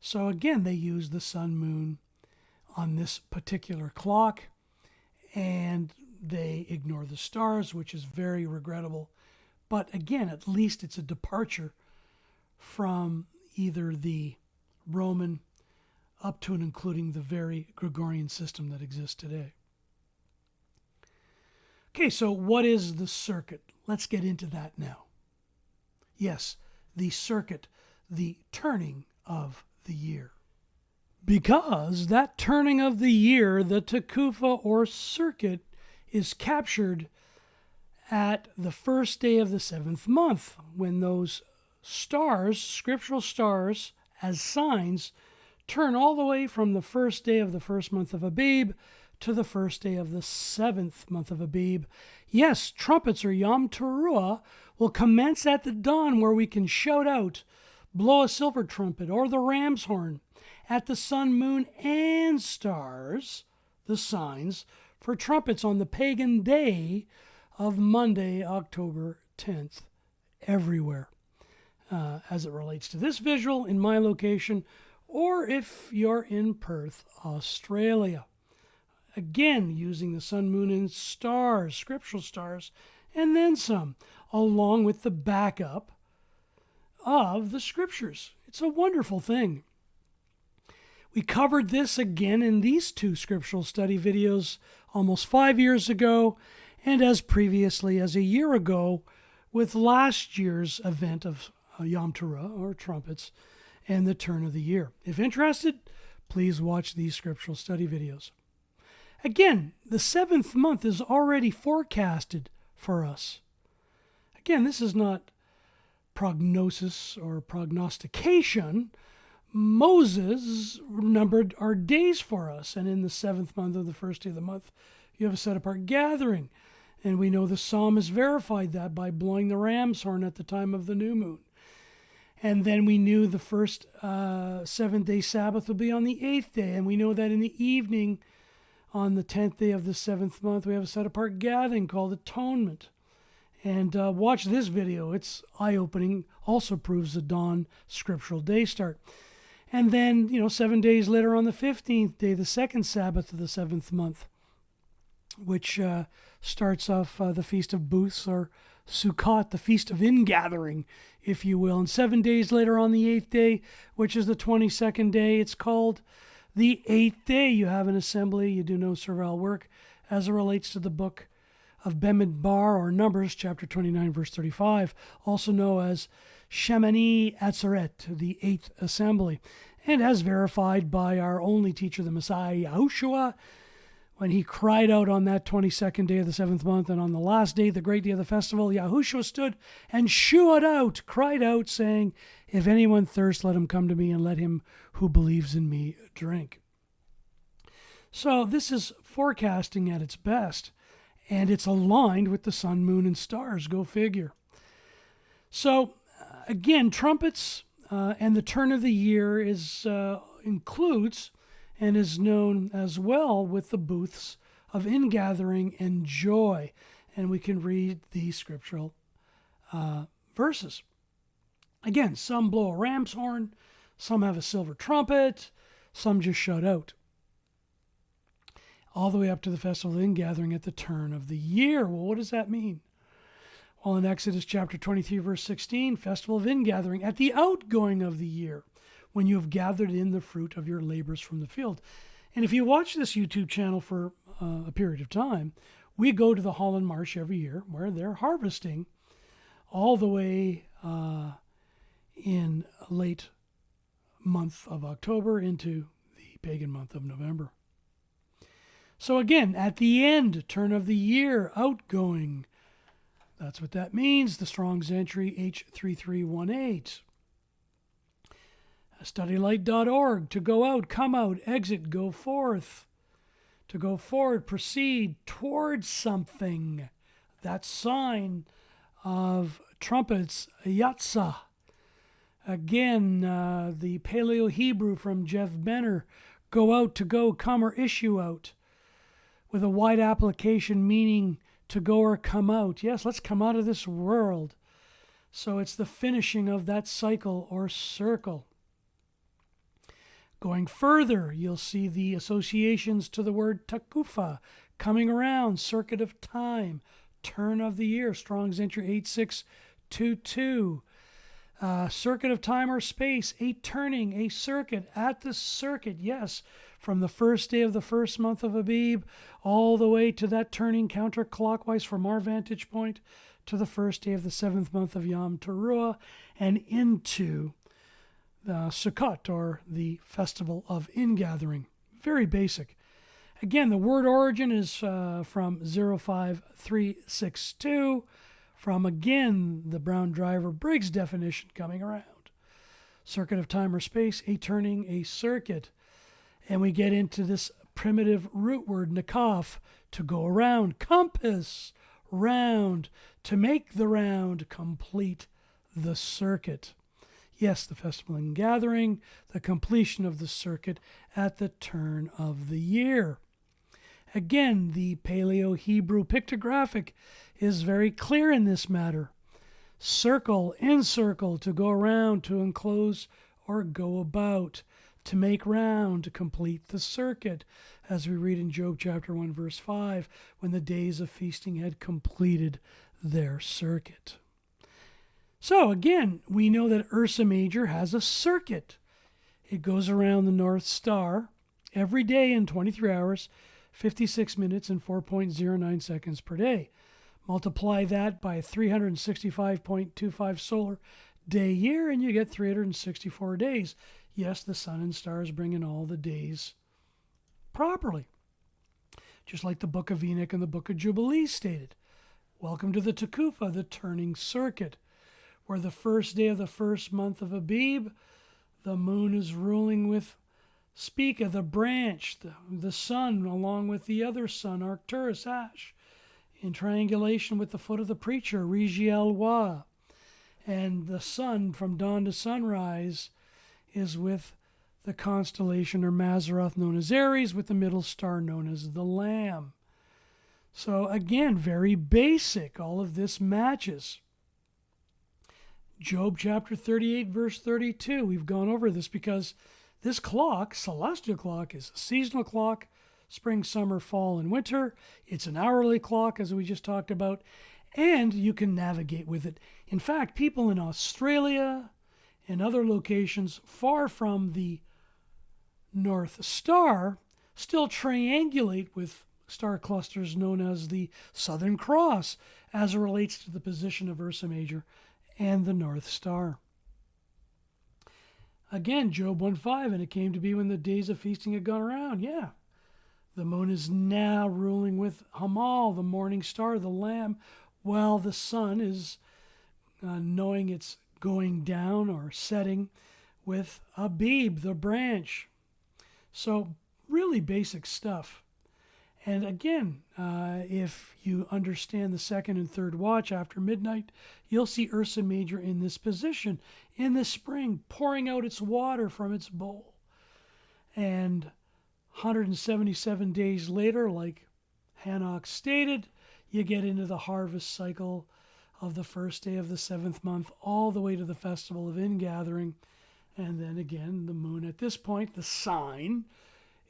So again, they use the sun moon on this particular clock, and they ignore the stars, which is very regrettable. But again, at least it's a departure from either the Roman up to and including the very Gregorian system that exists today. Okay, so what is the circuit? Let's get into that now. Yes, the circuit, the turning of the year. Because that turning of the year, the Tekufa or circuit, is captured at the first day of the 7th month, when those stars, scriptural stars, as signs, turn all the way from the first day of the first month of Abib to the first day of the 7th month of Abib. Yes, trumpets or Yom Teruah will commence at the dawn, where we can shout out, blow a silver trumpet or the ram's horn at the sun, moon, and stars, the signs for trumpets on the pagan day of Monday, October 10th, everywhere as it relates to this visual in my location, or if you're in Perth, Australia. Again, using the sun, moon, and stars, scriptural stars, and then some, along with the backup of the scriptures. It's a wonderful thing. We covered this again in these two scriptural study videos almost 5 years ago, and as previously as a year ago with last year's event of Yom Teruah, or Trumpets, and the turn of the year. If interested, please watch these scriptural study videos. Again, the 7th month is already forecasted for us. Again, this is not prognosis or prognostication. Moses numbered our days for us, and in the 7th month of the first day of the month, you have a set-apart gathering. And we know the psalmist verified that by blowing the ram's horn at the time of the new moon. And then we knew the first 7th-day Sabbath will be on the 8th day, and we know that in the evening on the 10th day of the 7th month, we have a set-apart gathering called Atonement. And watch this video. It's eye-opening. Also proves the dawn scriptural day start. And then, 7 days later on the 15th day, the second Sabbath of the 7th month, which starts off the Feast of Booths, or Sukkot, the Feast of Ingathering, if you will. And 7 days later on the 8th day, which is the 22nd day, it's called the 8th day. You have an assembly. You do no servile work as it relates to the book of Bemidbar, or Numbers, chapter 29, verse 35, also known as Shemini Atzeret, the 8th assembly, and as verified by our only teacher, the Messiah, Yahushua, when he cried out on that 22nd day of the 7th month, and on the last day, the great day of the festival, Yahushua stood and shewed out, cried out, saying, "If anyone thirst, let him come to me, and let him who believes in me drink." So this is forecasting at its best, and it's aligned with the sun, moon, and stars. Go figure. So again, trumpets and the turn of the year includes and is known as well with the booths of ingathering and joy. And we can read the scriptural verses. Again, some blow a ram's horn, some have a silver trumpet, some just shout out. All the way up to the festival of ingathering at the turn of the year. Well, what does that mean? Well, in Exodus chapter 23, verse 16, festival of ingathering at the outgoing of the year, when you have gathered in the fruit of your labors from the field. And if you watch this YouTube channel for a period of time, we go to the Holland Marsh every year where they're harvesting all the way in late month of October into the pagan month of November. So again, at the end, turn of the year, outgoing. That's what that means. The Strong's entry, H3318. StudyLight.org, to go out, come out, exit, go forth. To go forward, proceed towards something. That sign of trumpets, Yatzah. Again, the Paleo-Hebrew from Jeff Benner, go out, to go, come, or issue out, with a wide application meaning to go or come out. Yes, let's come out of this world. So it's the finishing of that cycle or circle. Going further, you'll see the associations to the word takufa, coming around, circuit of time, turn of the year, Strong's entry 8622. Circuit of time or space, a turning, a circuit, at the circuit, yes, from the first day of the first month of Abib all the way to that turning counterclockwise from our vantage point to the first day of the 7th month of Yom Teruah and into the Sukkot, or the festival of ingathering. Very basic. Again, the word origin is from 05362, from, again, the Brown Driver Briggs definition coming around. Circuit of time or space, a turning, a circuit. And we get into this primitive root word, nakaf, to go around, compass, round, to make the round, complete the circuit. Yes, the festival and gathering, the completion of the circuit at the turn of the year. Again, the Paleo-Hebrew pictographic is very clear in this matter. circle, encircle, to go around, to enclose, or go about, to make round, to complete the circuit, as we read in Job chapter 1, verse 5, when the days of feasting had completed their circuit. So again, we know that Ursa Major has a circuit. It goes around the North Star every day in 23 hours, 56 minutes, and 4.09 seconds per day. Multiply that by 365.25 solar day year, and you get 364 days. Yes, the sun and stars bring in all the days properly. Just like the Book of Enoch and the Book of Jubilees stated. Welcome to the Tekufa, the turning circuit, where the first day of the first month of Abib, the moon is ruling with Spica, the branch, the sun, along with the other sun, Arcturus, Ash, in triangulation with the foot of the preacher, YaHsome. And the sun from dawn to sunrise is with the constellation or Mazzaroth known as Aries, with the middle star known as the Lamb. So again, very basic. All of this matches. Job chapter 38, verse 32. We've gone over this because this clock, celestial clock, is a seasonal clock, spring, summer, fall, and winter. It's an hourly clock, as we just talked about, and you can navigate with it. In fact, people in Australia and other locations far from the North Star still triangulate with star clusters known as the Southern Cross as it relates to the position of Ursa Major and the North Star. Again, Job 1:5, and it came to be when the days of feasting had gone around. Yeah. The moon is now ruling with Hamal, the morning star, the Lamb, while the sun is knowing it's going down or setting with Abib, the branch. So really basic stuff. And again, if you understand the second and third watch after midnight, you'll see Ursa Major in this position in the spring, pouring out its water from its bowl. And 177 days later, like Hanok stated, you get into the harvest cycle of the first day of the 7th month, all the way to the festival of ingathering. And then again, the moon at this point, the sign,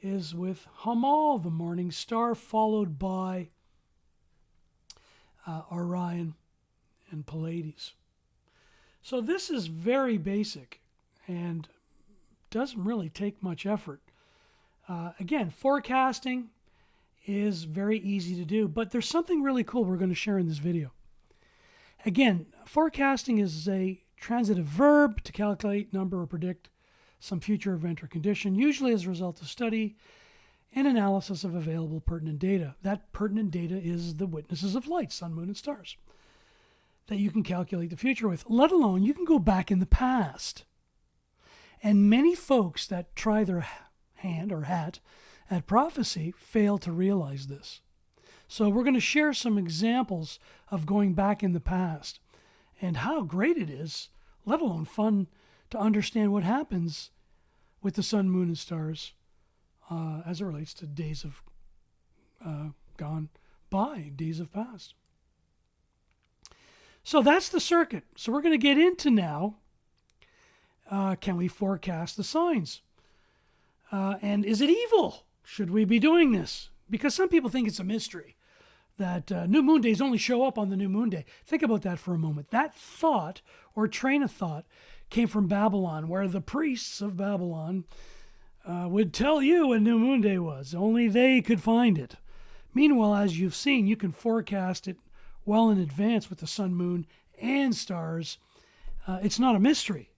is with Hamal, the morning star, followed by Orion and Pleiades. So this is very basic and doesn't really take much effort. Again, forecasting is very easy to do, but there's something really cool we're going to share in this video. Again, forecasting is a transitive verb to calculate, number, or predict some future event or condition, usually as a result of study and analysis of available pertinent data. That pertinent data is the witnesses of light, sun, moon, and stars, that you can calculate the future with, let alone you can go back in the past. And many folks that try their hand or hat at prophecy fail to realize this. So we're going to share some examples of going back in the past and how great it is, let alone fun, to understand what happens with the sun, moon, and stars as it relates to days of gone by, days of past. So that's the circuit. So we're going to get into now, can we forecast the signs? And is it evil? Should we be doing this? Because some people think it's a mystery that new moon days only show up on the new moon day. Think about that for a moment. That thought or train of thought came from Babylon, where the priests of Babylon would tell you when new moon day was. Only they could find it. Meanwhile, as you've seen, you can forecast it well in advance with the sun, moon, and stars. It's not a mystery.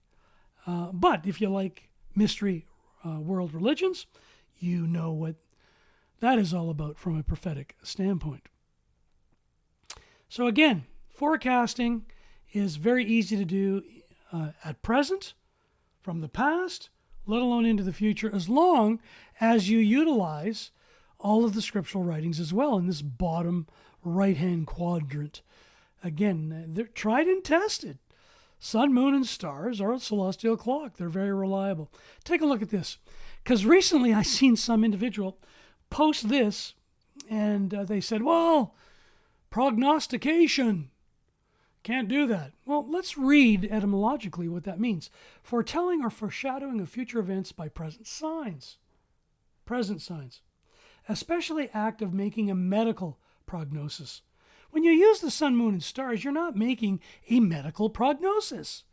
But if you like mystery world religions, you know what that is all about from a prophetic standpoint. So again, forecasting is very easy to do at present, from the past, let alone into the future, as long as you utilize all of the scriptural writings as well in this bottom right-hand quadrant. Again, they're tried and tested. Sun, moon, and stars are a celestial clock. They're very reliable. Take a look at this. Because recently I seen some individual post this, and they said, well, prognostication can't do that. Well, let's read etymologically what that means. Foretelling or foreshadowing of future events by present signs. Present signs. Especially act of making a medical prognosis. When you use the sun, moon, and stars, you're not making a medical prognosis.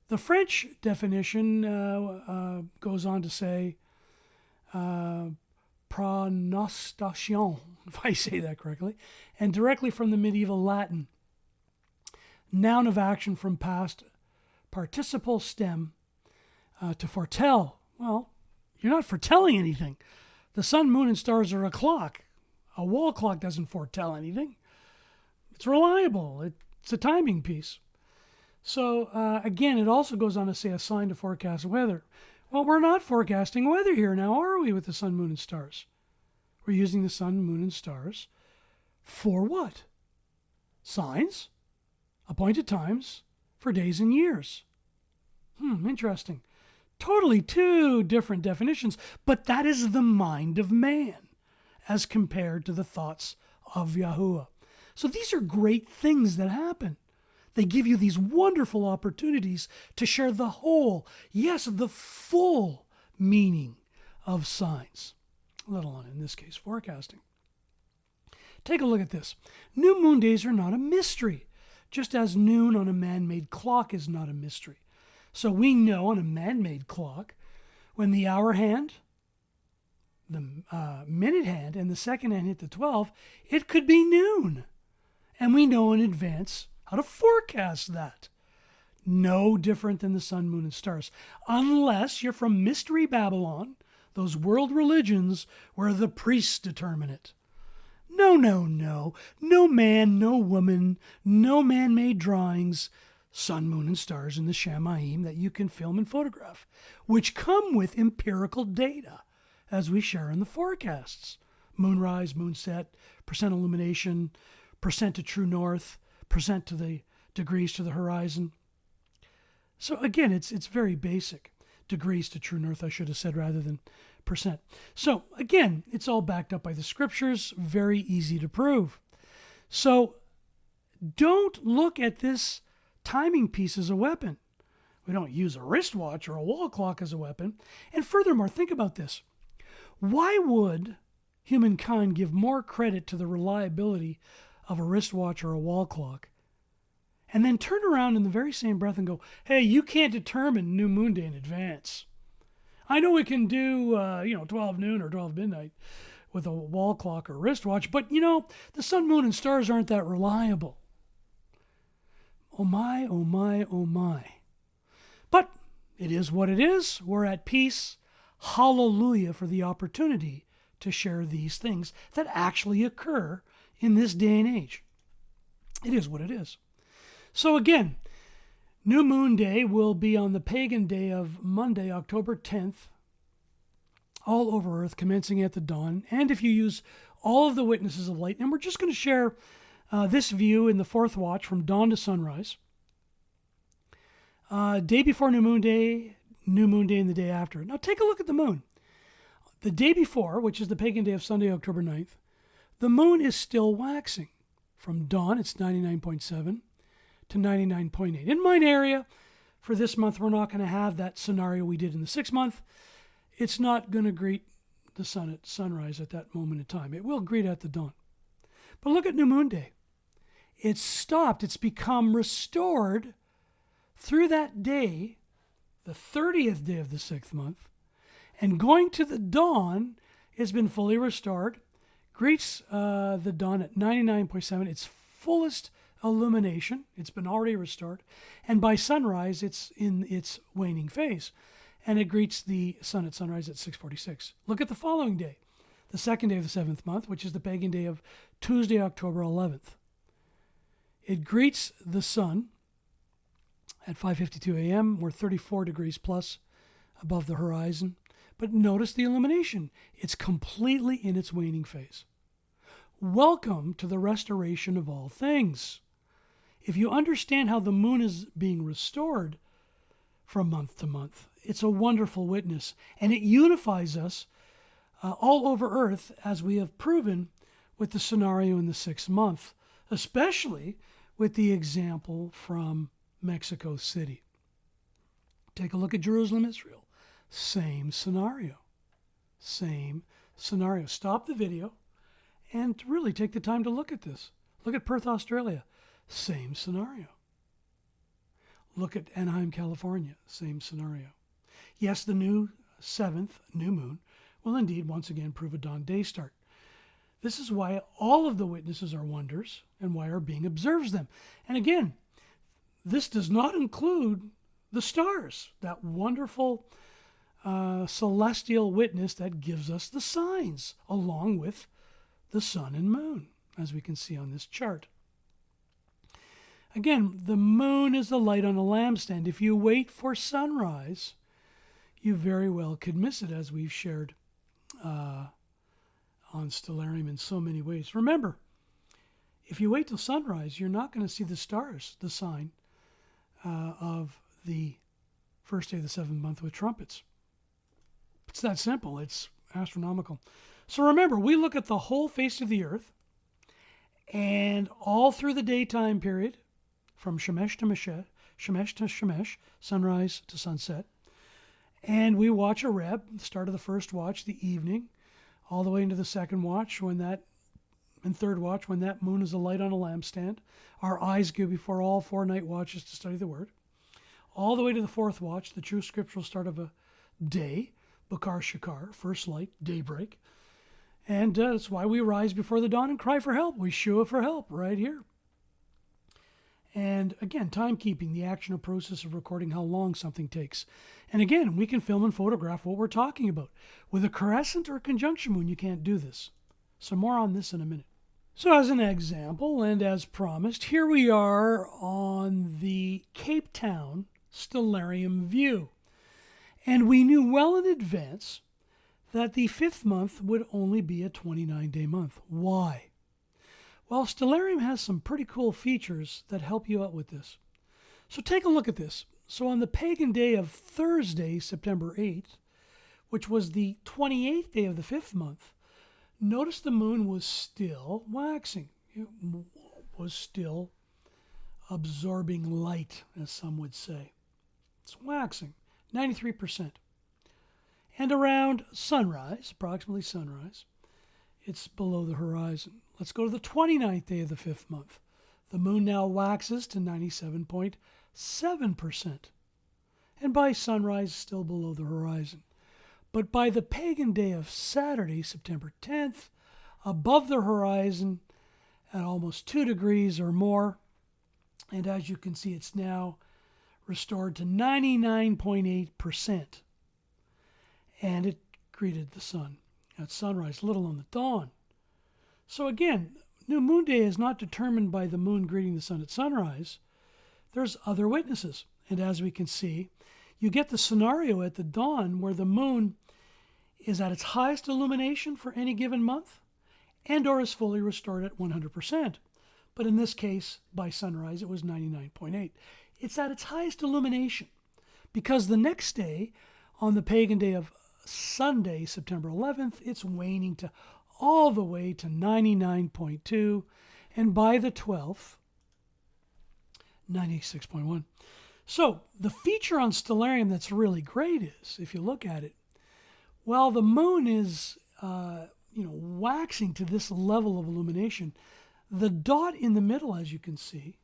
The French definition goes on to say pronostation, if I say that correctly, and directly from the medieval Latin. Noun of action from past participle stem to foretell. Well, you're not foretelling anything. The sun, moon, and stars are a clock. A wall clock doesn't foretell anything. It's reliable. It's a timing piece. So, again, it also goes on to say a sign to forecast weather. Well, we're not forecasting weather here now, are we, with the sun, moon, and stars? We're using the sun, moon, and stars for what? Signs, appointed times, for days and years. Interesting. Totally two different definitions, but that is the mind of man as compared to the thoughts of YaHuaH. So these are great things that happen. They give you these wonderful opportunities to share the whole, yes, the full meaning of signs, let alone, in this case, forecasting. Take a look at this. New moon days are not a mystery, just as noon on a man-made clock is not a mystery. So we know on a man-made clock, when the hour hand, the minute hand, and the second hand hit the 12, it could be noon. And we know in advance how to forecast that. No different than the sun, moon, and stars. Unless you're from Mystery Babylon, those world religions where the priests determine it. No. No man, no woman, no man-made drawings, sun, moon, and stars in the Shamayim that you can film and photograph, which come with empirical data, as we share in the forecasts. Moonrise, moonset, percent illumination, percent to true north, percent to the degrees to the horizon. So again, it's very basic. Degrees to true north, I should have said, rather than percent. So again, it's all backed up by the scriptures, very easy to prove. So don't look at this timing piece as a weapon. We don't use a wristwatch or a wall clock as a weapon. And furthermore, think about this. Why would humankind give more credit to the reliability of a wristwatch or a wall clock and then turn around in the very same breath and go, hey, you can't determine new moon day in advance. I know we can do 12 noon or 12 midnight with a wall clock or wristwatch, but the sun, moon, and stars aren't that reliable. Oh my, oh my, oh my. But it is what it is. We're at peace. Hallelujah for the opportunity to share these things that actually occur in this day and age. It is what it is. So again, New Moon Day will be on the pagan day of Monday, October 10th, all over Earth, commencing at the dawn. And if you use all of the witnesses of light, and we're just going to share this view in the fourth watch from dawn to sunrise. Day before New Moon Day, and the day after. Now take a look at the moon. The day before, which is the pagan day of Sunday, October 9th, the moon is still waxing. From dawn, it's 99.7 to 99.8. In mine area, for this month, we're not going to have that scenario we did in the 6th month. It's not going to greet the sun at sunrise at that moment in time. It will greet at the dawn. But look at New Moon Day. It's stopped. It's become restored through that day, the 30th day of the 6th month, and going to the dawn, it's been fully restored, greets the dawn at 99.7, its fullest illumination. It's been already restored. And by sunrise, it's in its waning phase. And it greets the sun at sunrise at 6:46. Look at the following day, the 2nd day of the 7th month, which is the pagan day of Tuesday, October 11th. It greets the sun at 5:52 a.m. We're 34 degrees plus above the horizon. But notice the illumination. It's completely in its waning phase. Welcome to the restoration of all things. If you understand how the moon is being restored from month to month, it's a wonderful witness. And it unifies us all over Earth, as we have proven with the scenario in the 6th month, especially with the example from Mexico City. Take a look at Jerusalem, Israel. Same scenario. Same scenario. Stop the video and really take the time to look at this. Look at Perth, Australia. Same scenario. Look at Anaheim, California. Same scenario. Yes, the new 7th new moon will indeed once again prove a dawn day start. This is why all of the witnesses are wonders and why our being observes them. And again, this does not include the stars, that wonderful celestial witness that gives us the signs, along with the sun and moon, as we can see on this chart. Again, the moon is the light on a lampstand. If you wait for sunrise, you very well could miss it, as we've shared on Stellarium in so many ways. Remember, if you wait till sunrise, you're not going to see the stars, the sign of the first day of the 7th month with trumpets. It's that simple. It's astronomical. So remember, we look at the whole face of the earth, and all through the daytime period, from Shemesh to Shemesh, sunrise to sunset, and we watch a Reb, the start of the first watch, the evening, all the way into the second watch, and third watch, when that moon is a light on a lampstand. Our eyes go before all 4 night watches to study the Word. All the way to the fourth watch, the true scriptural start of a day, Bakar Shakar, first light, daybreak. And that's why we rise before the dawn and cry for help. We shua for help right here. And again, timekeeping, the action or process of recording how long something takes. And again, we can film and photograph what we're talking about. With a crescent or conjunction moon, you can't do this. So more on this in a minute. So as an example, and as promised, here we are on the Cape Town Stellarium view. And we knew well in advance that the 5th month would only be a 29-day month. Why? Well, Stellarium has some pretty cool features that help you out with this. So take a look at this. So on the pagan day of Thursday, September 8th, which was the 28th day of the 5th month, notice the moon was still waxing. It was still absorbing light, as some would say. It's waxing, 93%. And around sunrise, approximately sunrise, it's below the horizon. Let's go to the 29th day of the 5th month. The moon now waxes to 97.7%. And by sunrise, still below the horizon. But by the pagan day of Saturday, September 10th, above the horizon at almost 2 degrees or more. And as you can see, it's now restored to 99.8%. And it greeted the sun at sunrise, little on the dawn. So again, new moon day is not determined by the moon greeting the sun at sunrise. There's other witnesses. And as we can see, you get the scenario at the dawn where the moon is at its highest illumination for any given month and or is fully restored at 100%. But in this case, by sunrise, it was 99.8. It's at its highest illumination because the next day, on the pagan day of Sunday, September 11th, it's waning to all the way to 99.2, and by the 12th, 96.1. So the feature on Stellarium that's really great is, if you look at it, while the moon is waxing to this level of illumination, the dot in the middle, as you can see,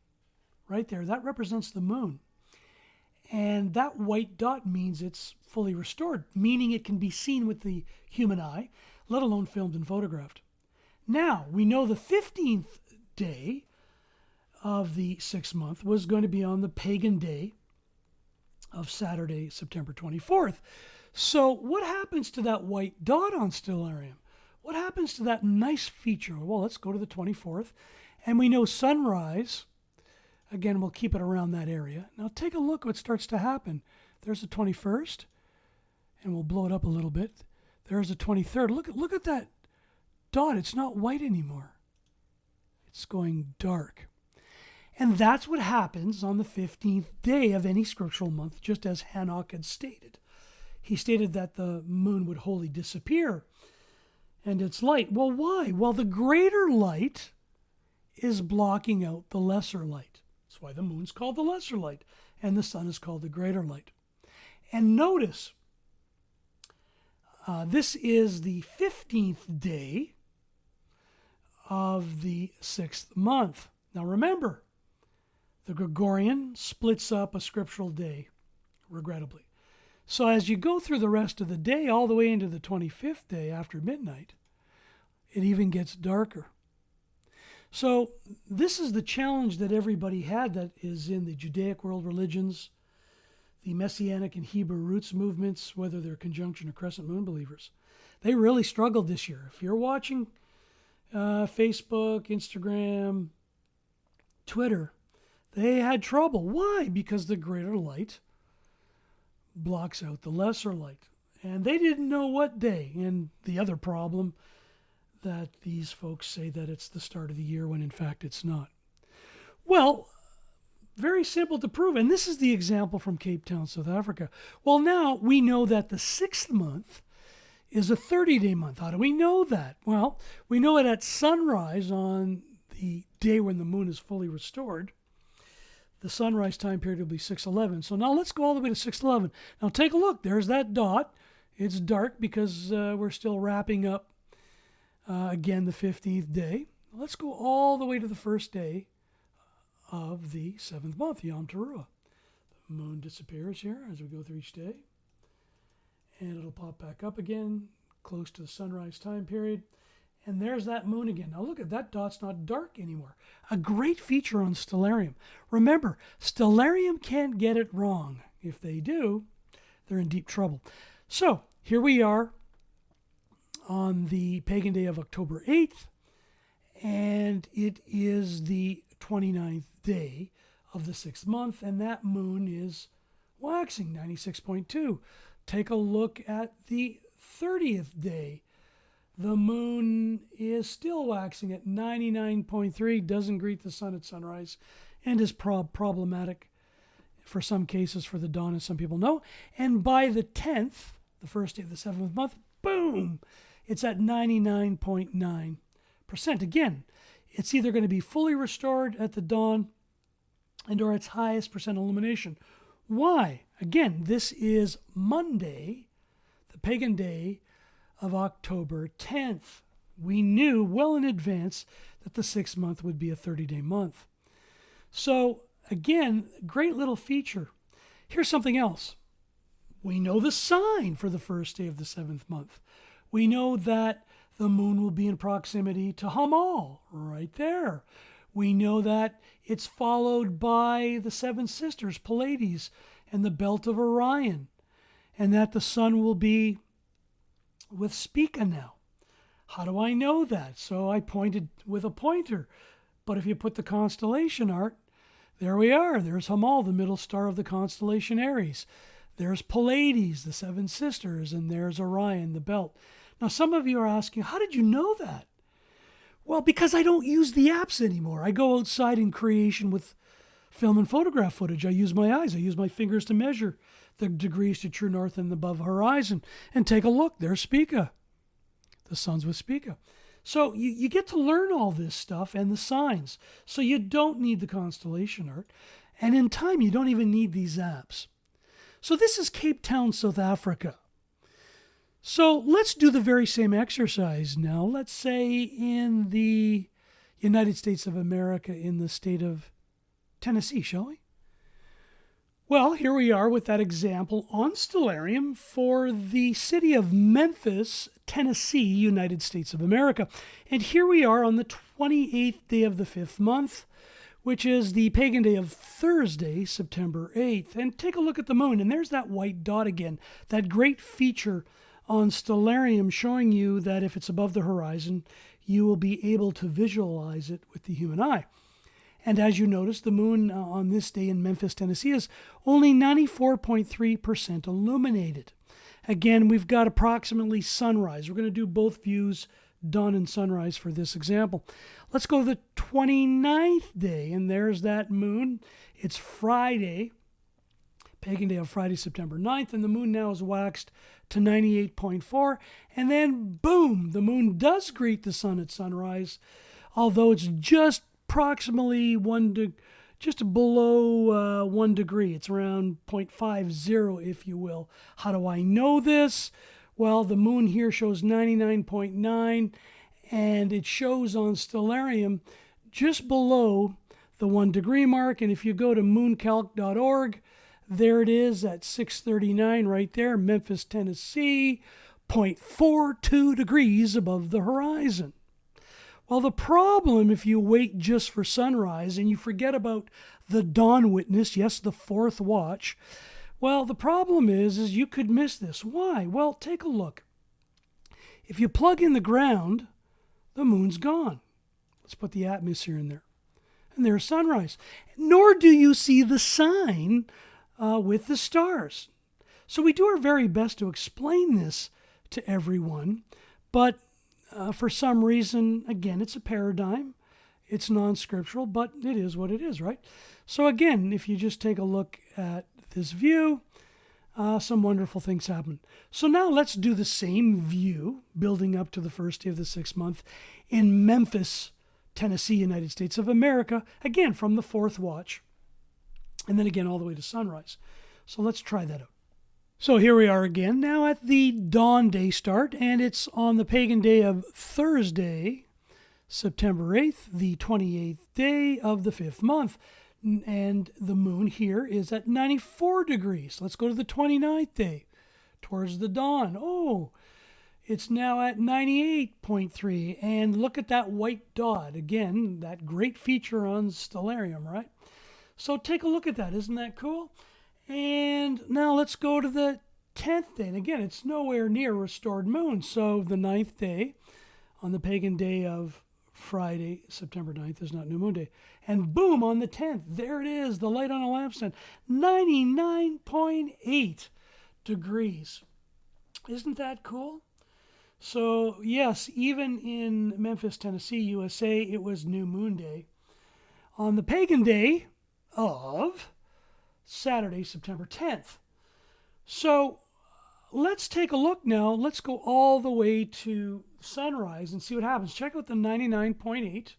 right there, that represents the moon. And that white dot means it's fully restored, meaning it can be seen with the human eye, let alone filmed and photographed. Now, we know the 15th day of the 6th month was going to be on the pagan day of Saturday, September 24th. So what happens to that white dot on Stellarium? What happens to that nice feature? Well, let's go to the 24th. And we know sunrise. Again, we'll keep it around that area. Now take a look what starts to happen. There's the 21st, and we'll blow it up a little bit. There's the 23rd. Look at that dot. It's not white anymore. It's going dark. And that's what happens on the 15th day of any scriptural month, just as Hanok had stated. He stated that the moon would wholly disappear and its light. Well, why? Well, the greater light is blocking out the lesser light. That's why the moon's called the lesser light and the sun is called the greater light. And notice, this is the 15th day of the 6th month. Now remember, the Gregorian splits up a scriptural day, regrettably. So as you go through the rest of the day, all the way into the 25th day after midnight, it even gets darker. So this is the challenge that everybody had that is in the Judaic world religions, the Messianic and Hebrew roots movements, whether they're conjunction or crescent moon believers. They really struggled this year. If you're watching Facebook, Instagram, Twitter, they had trouble. Why? Because the greater light blocks out the lesser light. And they didn't know what day. And the other problem that these folks say that it's the start of the year when in fact it's not. Well, very simple to prove. And this is the example from Cape Town, South Africa. Well, now we know that the 6th month is a 30-day month. How do we know that? Well, we know it at sunrise on the day when the moon is fully restored. The sunrise time period will be 6:11. So now let's go all the way to 6:11. Now take a look. There's that dot. It's dark because we're still wrapping up, again, the 15th day. Let's go all the way to the first day of the 7th month, Yom Teruah. The moon disappears here as we go through each day. And it'll pop back up again, close to the sunrise time period. And there's that moon again. Now look at that dot's not dark anymore. A great feature on Stellarium. Remember, Stellarium can't get it wrong. If they do, they're in deep trouble. So here we are on the pagan day of October 8th, and it is the 29th day of the 6th month, and that moon is waxing, 96.2. Take a look at the 30th day. The moon is still waxing at 99.3, doesn't greet the sun at sunrise, and is problematic for some cases for the dawn, as some people know. And by the 10th, the first day of the 7th month, boom, it's at 99.9%. Again, it's either going to be fully restored at the dawn and or its highest percent illumination. Why? Again, this is Monday, the pagan day of October 10th. We knew well in advance that the 6th month would be a 30-day month. So again, great little feature. Here's something else. We know the sign for the first day of the 7th month. We know that the moon will be in proximity to Hamal, right there. We know that it's followed by the 7 sisters, Pleiades, and the belt of Orion, and that the sun will be with Spica now. How do I know that? So I pointed with a pointer. But if you put the constellation art, there we are. There's Hamal, the middle star of the constellation Aries. There's Pleiades, the 7 sisters, and there's Orion, the belt. Now, some of you are asking, how did you know that? Well, because I don't use the apps anymore. I go outside in creation with film and photograph footage. I use my eyes. I use my fingers to measure the degrees to true north and above horizon. And take a look. There's Spica. The sun's with Spica. So you get to learn all this stuff and the signs. So you don't need the constellation art. And in time, you don't even need these apps. So this is Cape Town, South Africa. So let's do the very same exercise now. Let's say in the United States of America, in the state of Tennessee, shall we? Well, here we are with that example on Stellarium for the city of Memphis, Tennessee, United States of America. And here we are on the 28th day of the 5th month, which is the pagan day of Thursday, September 8th. And take a look at the moon, and there's that white dot again, that great feature on Stellarium showing you that if it's above the horizon, you will be able to visualize it with the human eye. And as you notice, the moon on this day in Memphis, Tennessee is only 94.3% illuminated. Again, we've got approximately sunrise. We're going to do both views, dawn and sunrise, for this example. Let's go to the 29th day, and there's that moon. It's Friday, pagan day of Friday, September 9th, and the moon now is waxed to 98.4. And then, boom, the moon does greet the sun at sunrise, although it's just approximately just below 1 degree. It's around 0.50, if you will. How do I know this? Well, the moon here shows 99.9, and it shows on Stellarium just below the 1 degree mark. And if you go to mooncalc.org, there it is at 6:39 right there, Memphis, Tennessee, 0.42 degrees above the horizon. Well, the problem if you wait just for sunrise and you forget about the dawn witness, yes, the fourth watch, well, the problem is you could miss this. Why? Well, take a look. If you plug in the ground, the moon's gone. Let's put the atmosphere in there. And there's sunrise. Nor do you see the sign with the stars. So we do our very best to explain this to everyone, but for some reason, again, it's a paradigm. It's non-scriptural, but it is what it is, right? So again, if you just take a look at this view, some wonderful things happen. So now let's do the same view, building up to the first day of the 6th month in Memphis, Tennessee, United States of America, again, from the fourth watch, and then again all the way to sunrise. So let's try that out. So here we are again, now at the dawn day start, and it's on the pagan day of Thursday, September 8th, the 28th day of the 5th month. And the moon here is at 94 degrees. Let's go to the 29th day, towards the dawn. Oh, it's now at 98.3. And look at that white dot. Again, that great feature on Stellarium, right? So take a look at that. Isn't that cool? And now let's go to the 10th day. And again, it's nowhere near restored moon. So the 9th day, on the pagan day of Friday, September 9th, is not new moon day. And boom, on the 10th, there it is, the light on a lampstand, 99.8 degrees. Isn't that cool? So yes, even in Memphis, Tennessee, USA, it was new moon day. On the pagan day of Saturday, September 10th. So let's take a look now. Let's go all the way to sunrise and see what happens. Check out the 99.8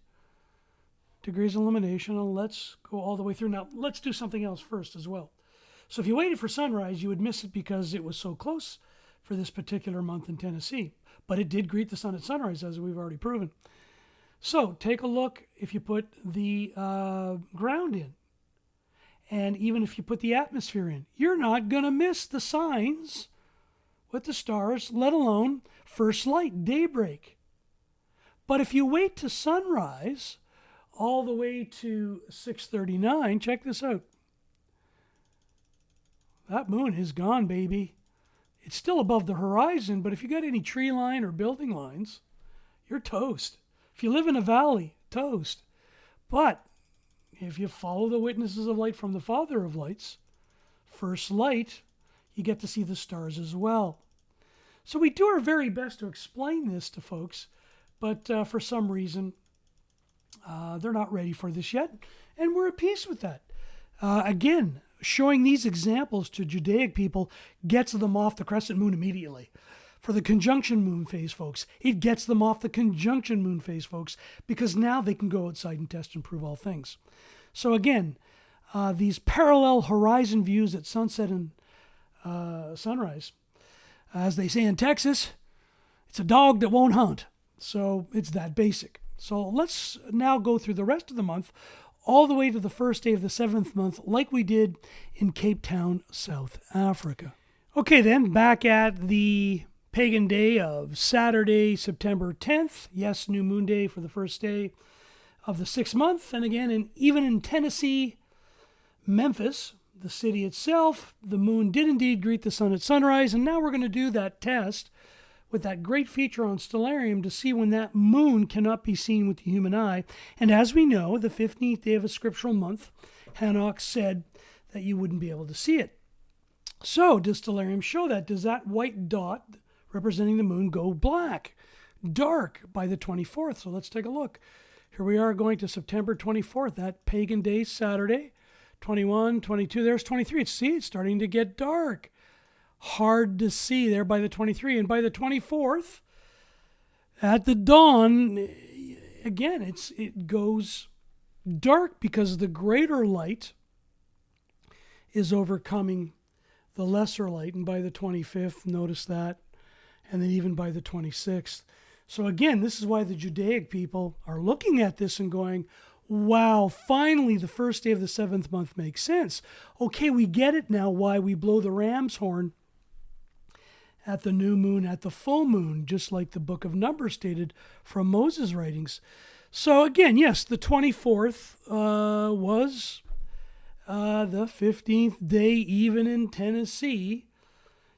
degrees illumination, and let's go all the way through. Now, let's do something else first as well. So if you waited for sunrise, you would miss it because it was so close for this particular month in Tennessee. But it did greet the sun at sunrise, as we've already proven. So take a look if you put the ground in. And even if you put the atmosphere in, you're not going to miss the signs with the stars, let alone first light, daybreak. But if you wait to sunrise all the way to 6:39, check this out. That moon is gone, baby. It's still above the horizon, but if you got any tree line or building lines, you're toast. If you live in a valley, toast. But if you follow the witnesses of light from the Father of lights, first light, you get to see the stars as well. So we do our very best to explain this to folks, but for some reason, they're not ready for this yet, and we're at peace with that. Again, showing these examples to Judaic people gets them off the crescent moon immediately. For the conjunction moon phase, folks, it gets them off the conjunction moon phase, folks, because now they can go outside and test and prove all things. So again, these parallel horizon views at sunset and sunrise, as they say in Texas, it's a dog that won't hunt. So it's that basic. So let's now go through the rest of the month, all the way to the first day of the 7th month, like we did in Cape Town, South Africa. Okay, then, back at the pagan day of Saturday, September 10th. Yes, new moon day for the first day of the 6th month. And again, even in Tennessee, Memphis, the city itself, the moon did indeed greet the sun at sunrise. And now we're going to do that test with that great feature on Stellarium to see when that moon cannot be seen with the human eye. And as we know, the 15th day of a scriptural month, Hanok said that you wouldn't be able to see it. So does Stellarium show that? Does that white dot representing the moon go black, dark by the 24th? So let's take a look. Here we are going to September 24th, that pagan day, Saturday, 21, 22, there's 23. See, it's starting to get dark. Hard to see there by the 23. And by the 24th, at the dawn, again, it goes dark because the greater light is overcoming the lesser light. And by the 25th, notice that, and then even by the 26th. So again, this is why the Judaic people are looking at this and going, wow, finally the first day of the 7th month makes sense. Okay, we get it now why we blow the ram's horn at the new moon, at the full moon, just like the book of Numbers stated from Moses' writings. So again, yes, the 24th was the 15th day even in Tennessee,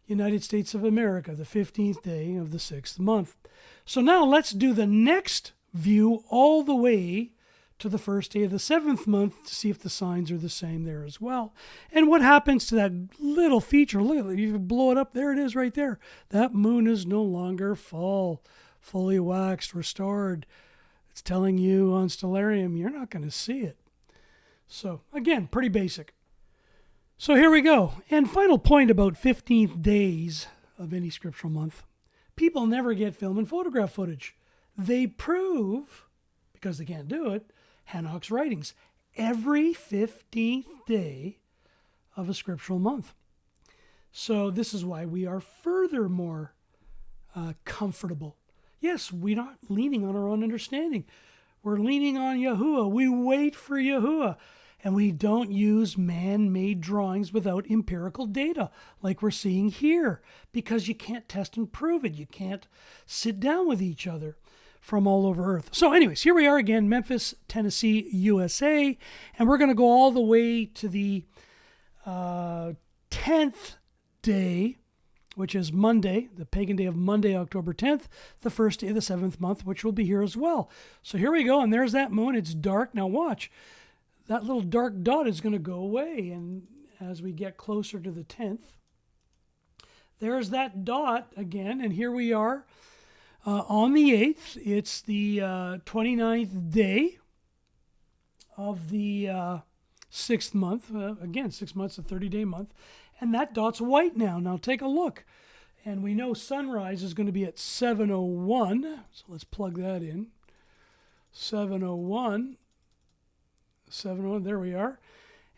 United States of America, the 15th day of the 6th month. So now let's do the next view all the way to the first day of the 7th month to see if the signs are the same there as well. And what happens to that little feature? Look at it. You blow it up. There it is right there. That moon is no longer full, fully waxed, restored. It's telling you on Stellarium, you're not going to see it. So again, pretty basic. So here we go. And final point about 15th days of any scriptural month. People never get film and photograph footage. They prove, because they can't do it, Henoch's writings every 15th day of a scriptural month. So this is why we are furthermore comfortable. Yes, we're not leaning on our own understanding. We're leaning on Yahuwah. We wait for Yahuwah. And we don't use man-made drawings without empirical data like we're seeing here, because you can't test and prove it. You can't sit down with each other from all over Earth. So anyways, here we are again, Memphis, Tennessee, USA, and we're going to go all the way to the 10th day, which is Monday, the pagan day of Monday, October 10th, the first day of the 7th month, which will be here as well. So here we go, and there's that moon. It's dark. Now watch. That little dark dot is going to go away, and as we get closer to the 10th, there's that dot again, and here we are on the 8th. It's the 29th day of the 6th month. Again, 6 months, a 30-day month, and that dot's white now. Now take a look, and we know sunrise is going to be at 7:01, so let's plug that in. 7:01. 7:01, there we are.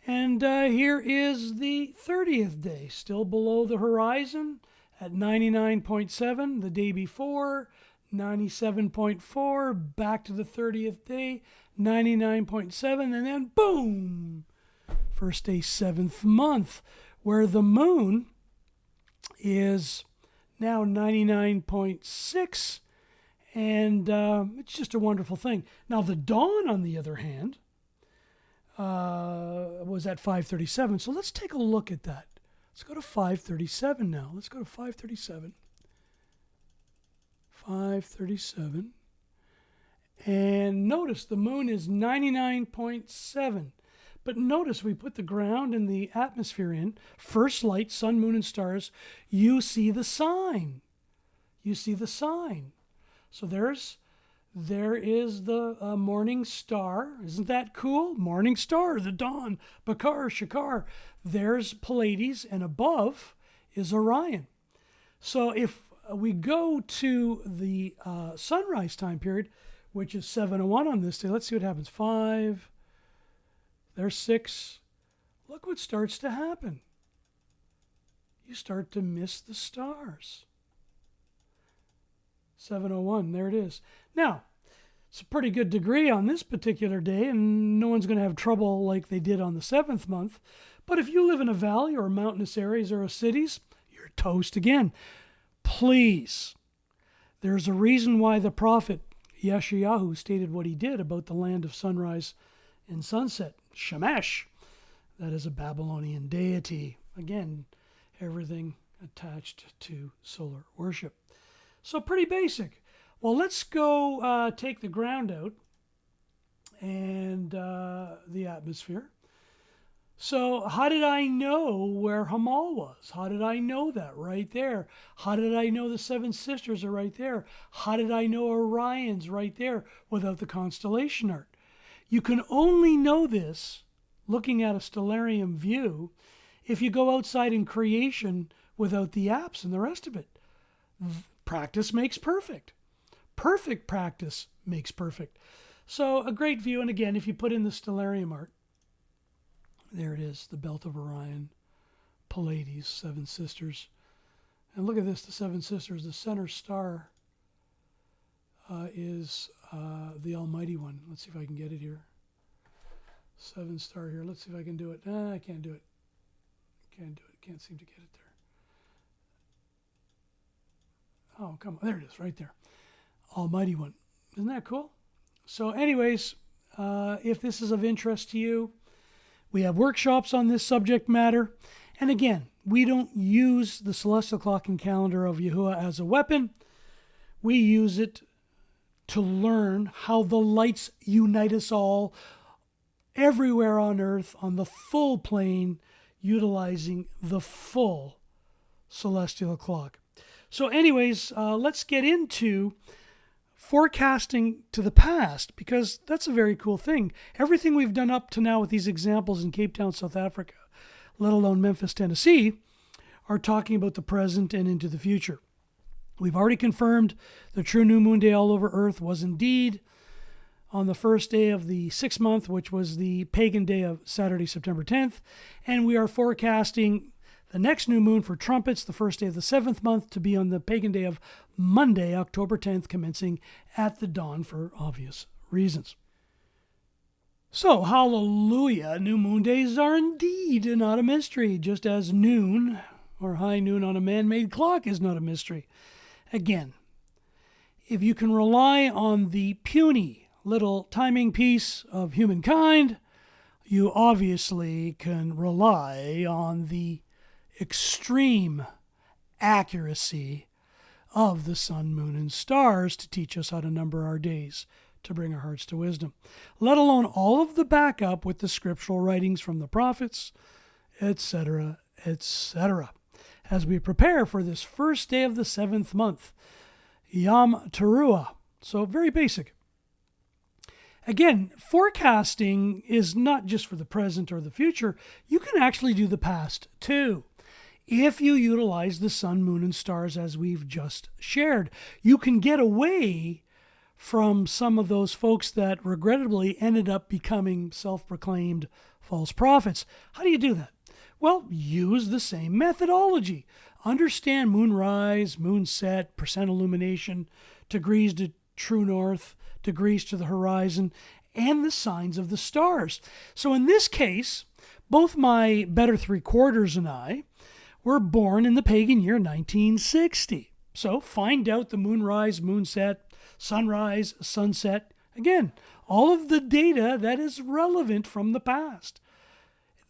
And here is the 30th day, still below the horizon at 99.7 the day before, 97.4, back to the 30th day, 99.7, and then boom, first day, 7th month, where the moon is now 99.6, and it's just a wonderful thing. Now the dawn, on the other hand, was at 5:37. So let's take a look at that. Let's go to 5:37 now. Let's go to 5:37. 5:37. And notice the moon is 99.7. But notice we put the ground and the atmosphere in. First light, sun, moon, and stars. You see the sign. You see the sign. So there is the morning star. Isn't that cool? Morning star, the dawn, Bakar, Shakar. There's Pleiades, and above is Orion. So if we go to the sunrise time period, which is 7:01 on this day, let's see what happens. 5, there's 6. Look what starts to happen. You start to miss the stars. 7:01, there it is. Now, it's a pretty good degree on this particular day, and no one's going to have trouble like they did on the 7th month. But if you live in a valley or mountainous areas or cities, you're toast again. Please, there's a reason why the prophet YaHsome stated what he did about the land of sunrise and sunset. Shemesh, that is a Babylonian deity. Again, everything attached to solar worship. So pretty basic. Well, let's go take the ground out and the atmosphere. So how did I know where Hamal was? How did I know that? Right there. How did I know the seven sisters are right there? How did I know Orion's right there without the constellation art? You can only know this looking at a Stellarium view if you go outside in creation without the apps and the rest of it. Practice makes perfect. Perfect practice makes perfect. So a great view. And again, if you put in the Stellarium art, there it is, the Belt of Orion, Pleiades, Seven Sisters. And look at this, the Seven Sisters. The center star is the Almighty One. Let's see if I can get it here. Seven star here. Let's see if I can do it. I can't do it. Can't do it. Can't seem to get it there. Oh, come on. There it is, right there. Almighty One. Isn't that cool? So anyways, if this is of interest to you, we have workshops on this subject matter. And again, we don't use the celestial clock and calendar of YaHuaH as a weapon. We use it to learn how the lights unite us all everywhere on earth on the full plane, utilizing the full celestial clock. So anyways, let's get into forecasting to the past, because that's a very cool thing. Everything we've done up to now with these examples in Cape Town, South Africa, let alone Memphis, Tennessee, are talking about the present and into the future. We've already confirmed the true new moon day all over Earth was indeed on the first day of the 6th month, which was the pagan day of Saturday, September 10th. And we are forecasting the next new moon for Trumpets, the first day of the 7th month, to be on the pagan day of Monday, October 10th, commencing at the dawn for obvious reasons. So, hallelujah, new moon days are indeed not a mystery, just as noon or high noon on a man-made clock is not a mystery. Again, if you can rely on the puny little timing piece of humankind, you obviously can rely on the extreme accuracy of the sun, moon, and stars to teach us how to number our days, to bring our hearts to wisdom, let alone all of the backup with the scriptural writings from the prophets, etc., etc., as we prepare for this first day of the 7th month, Yom Teruah. So very basic. Again, forecasting is not just for the present or the future. You can actually do the past too. If you utilize the sun, moon, and stars as we've just shared, you can get away from some of those folks that regrettably ended up becoming self-proclaimed false prophets. How do you do that? Well, use the same methodology. Understand moon rise, moon set, percent illumination, degrees to true north, degrees to the horizon, and the signs of the stars. So in this case, both my better three-quarters and I were born in the pagan year 1960. So find out the moon rise, moon set, sunrise, sunset. Again, all of the data that is relevant from the past.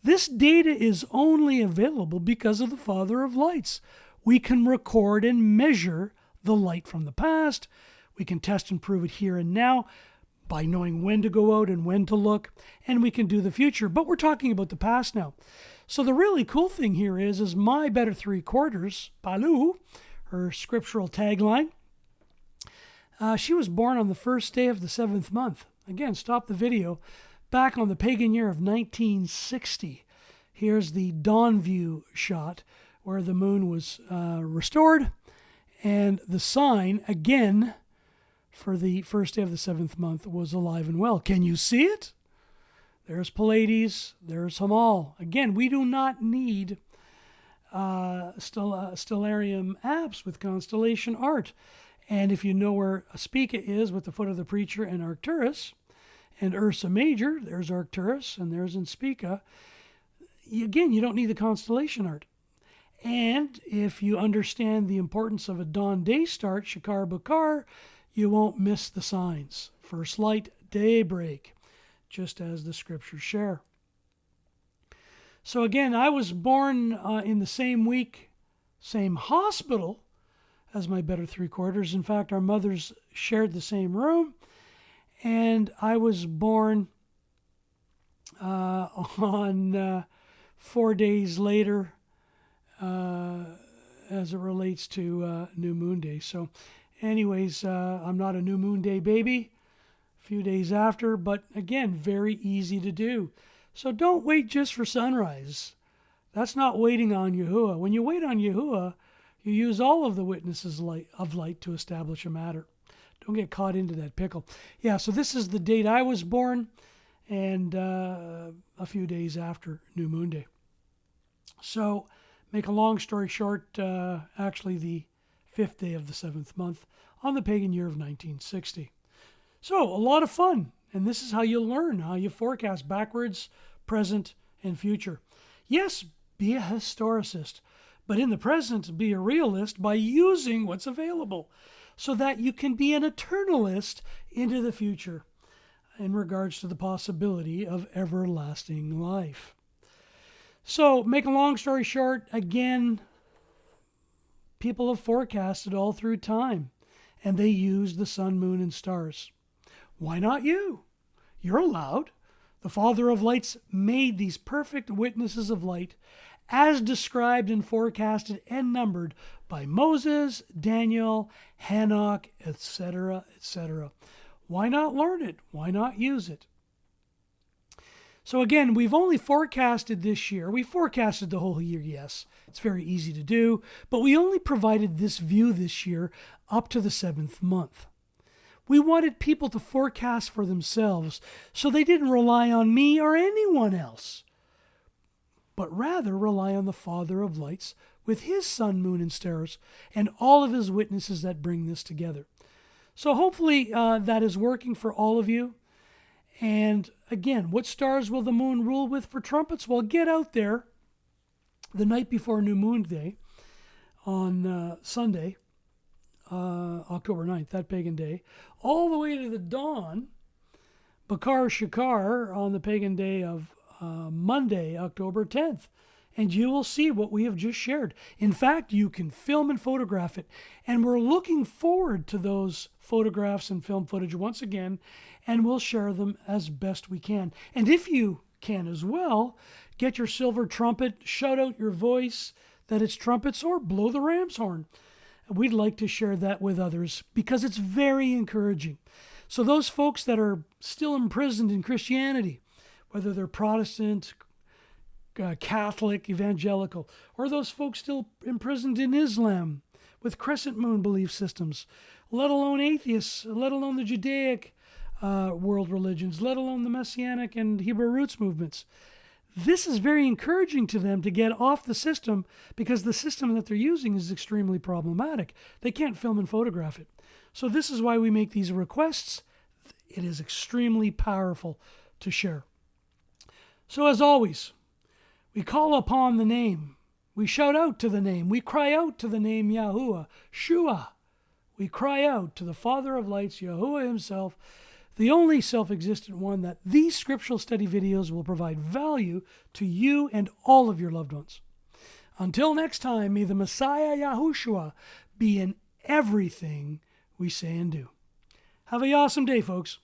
This data is only available because of the Father of Lights. We can record and measure the light from the past. We can test and prove it here and now by knowing when to go out and when to look, and we can do the future. But we're talking about the past now. So the really cool thing here is my better three-quarters, Palu, her scriptural tagline, she was born on the first day of the 7th month. Again, stop the video. Back on the pagan year of 1960. Here's the dawn view shot where the moon was restored, and the sign, again, for the first day of the 7th month was alive and well. Can you see it? There's Pleiades, there's Hamal. Again, we do not need Stellarium apps with constellation art. And if you know where Spica is with the foot of the preacher and Arcturus, and Ursa Major, there's Arcturus, and there's in Spica, again, you don't need the constellation art. And if you understand the importance of a dawn day start, Shakar Bakar, you won't miss the signs. First light, daybreak, just as the scriptures share. So again, I was born in the same week, same hospital as my better three-quarters. In fact, our mothers shared the same room. And I was born on 4 days later as it relates to New Moon Day. So anyways, I'm not a New Moon Day baby. A few days after, but again, very easy to do. So don't wait just for sunrise. That's not waiting on YaHuaH. When you wait on YaHuaH, you use all of the witnesses of light to establish a matter. Don't get caught into that pickle. Yeah, so this is the date I was born, and a few days after New Moon Day. So, make a long story short, actually the 5th day of the 7th month on the pagan year of 1960. So, a lot of fun. And this is how you learn, how you forecast backwards, present, and future. Yes, be a historicist, but in the present, be a realist by using what's available so that you can be an eternalist into the future in regards to the possibility of everlasting life. So, make a long story short, again, people have forecasted all through time, and they use the sun, moon, and stars. Why not you? You're allowed. The Father of Lights made these perfect witnesses of light as described and forecasted and numbered by Moses, Daniel, Hanok, etc., etc. Why not learn it? Why not use it? So again, we've only forecasted this year. We forecasted the whole year, yes. It's very easy to do, but we only provided this view this year up to the 7th month. We wanted people to forecast for themselves, so they didn't rely on me or anyone else, but rather rely on the Father of Lights with his sun, moon, and stars, and all of his witnesses that bring this together. So hopefully that is working for all of you. And again, what stars will the moon rule with for trumpets? Well, get out there the night before New Moon Day on Sunday, October 9th, that pagan day, all the way to the dawn, Bakar Shakar, on the pagan day of Monday, October 10th. And you will see what we have just shared. In fact, you can film and photograph it. And we're looking forward to those photographs and film footage once again, and we'll share them as best we can. And if you can as well, get your silver trumpet, shout out your voice that it's trumpets, or blow the ram's horn. We'd like to share that with others because it's very encouraging. So those folks that are still imprisoned in Christianity, whether they're Protestant, Catholic, evangelical, or those folks still imprisoned in Islam with crescent moon belief systems, let alone atheists, let alone the Judaic world religions, let alone the Messianic and Hebrew roots movements. This is very encouraging to them to get off the system because the system that they're using is extremely problematic. They can't film and photograph it. So this is why we make these requests. It is extremely powerful to share. So as always, we call upon the name. We shout out to the name. We cry out to the name Yahuwah, Shua. We cry out to the Father of Lights, Yahuwah himself, the only self-existent one, that these scriptural study videos will provide value to you and all of your loved ones. Until next time, may the Messiah Yahushua be in everything we say and do. Have a YAHsome day, folks.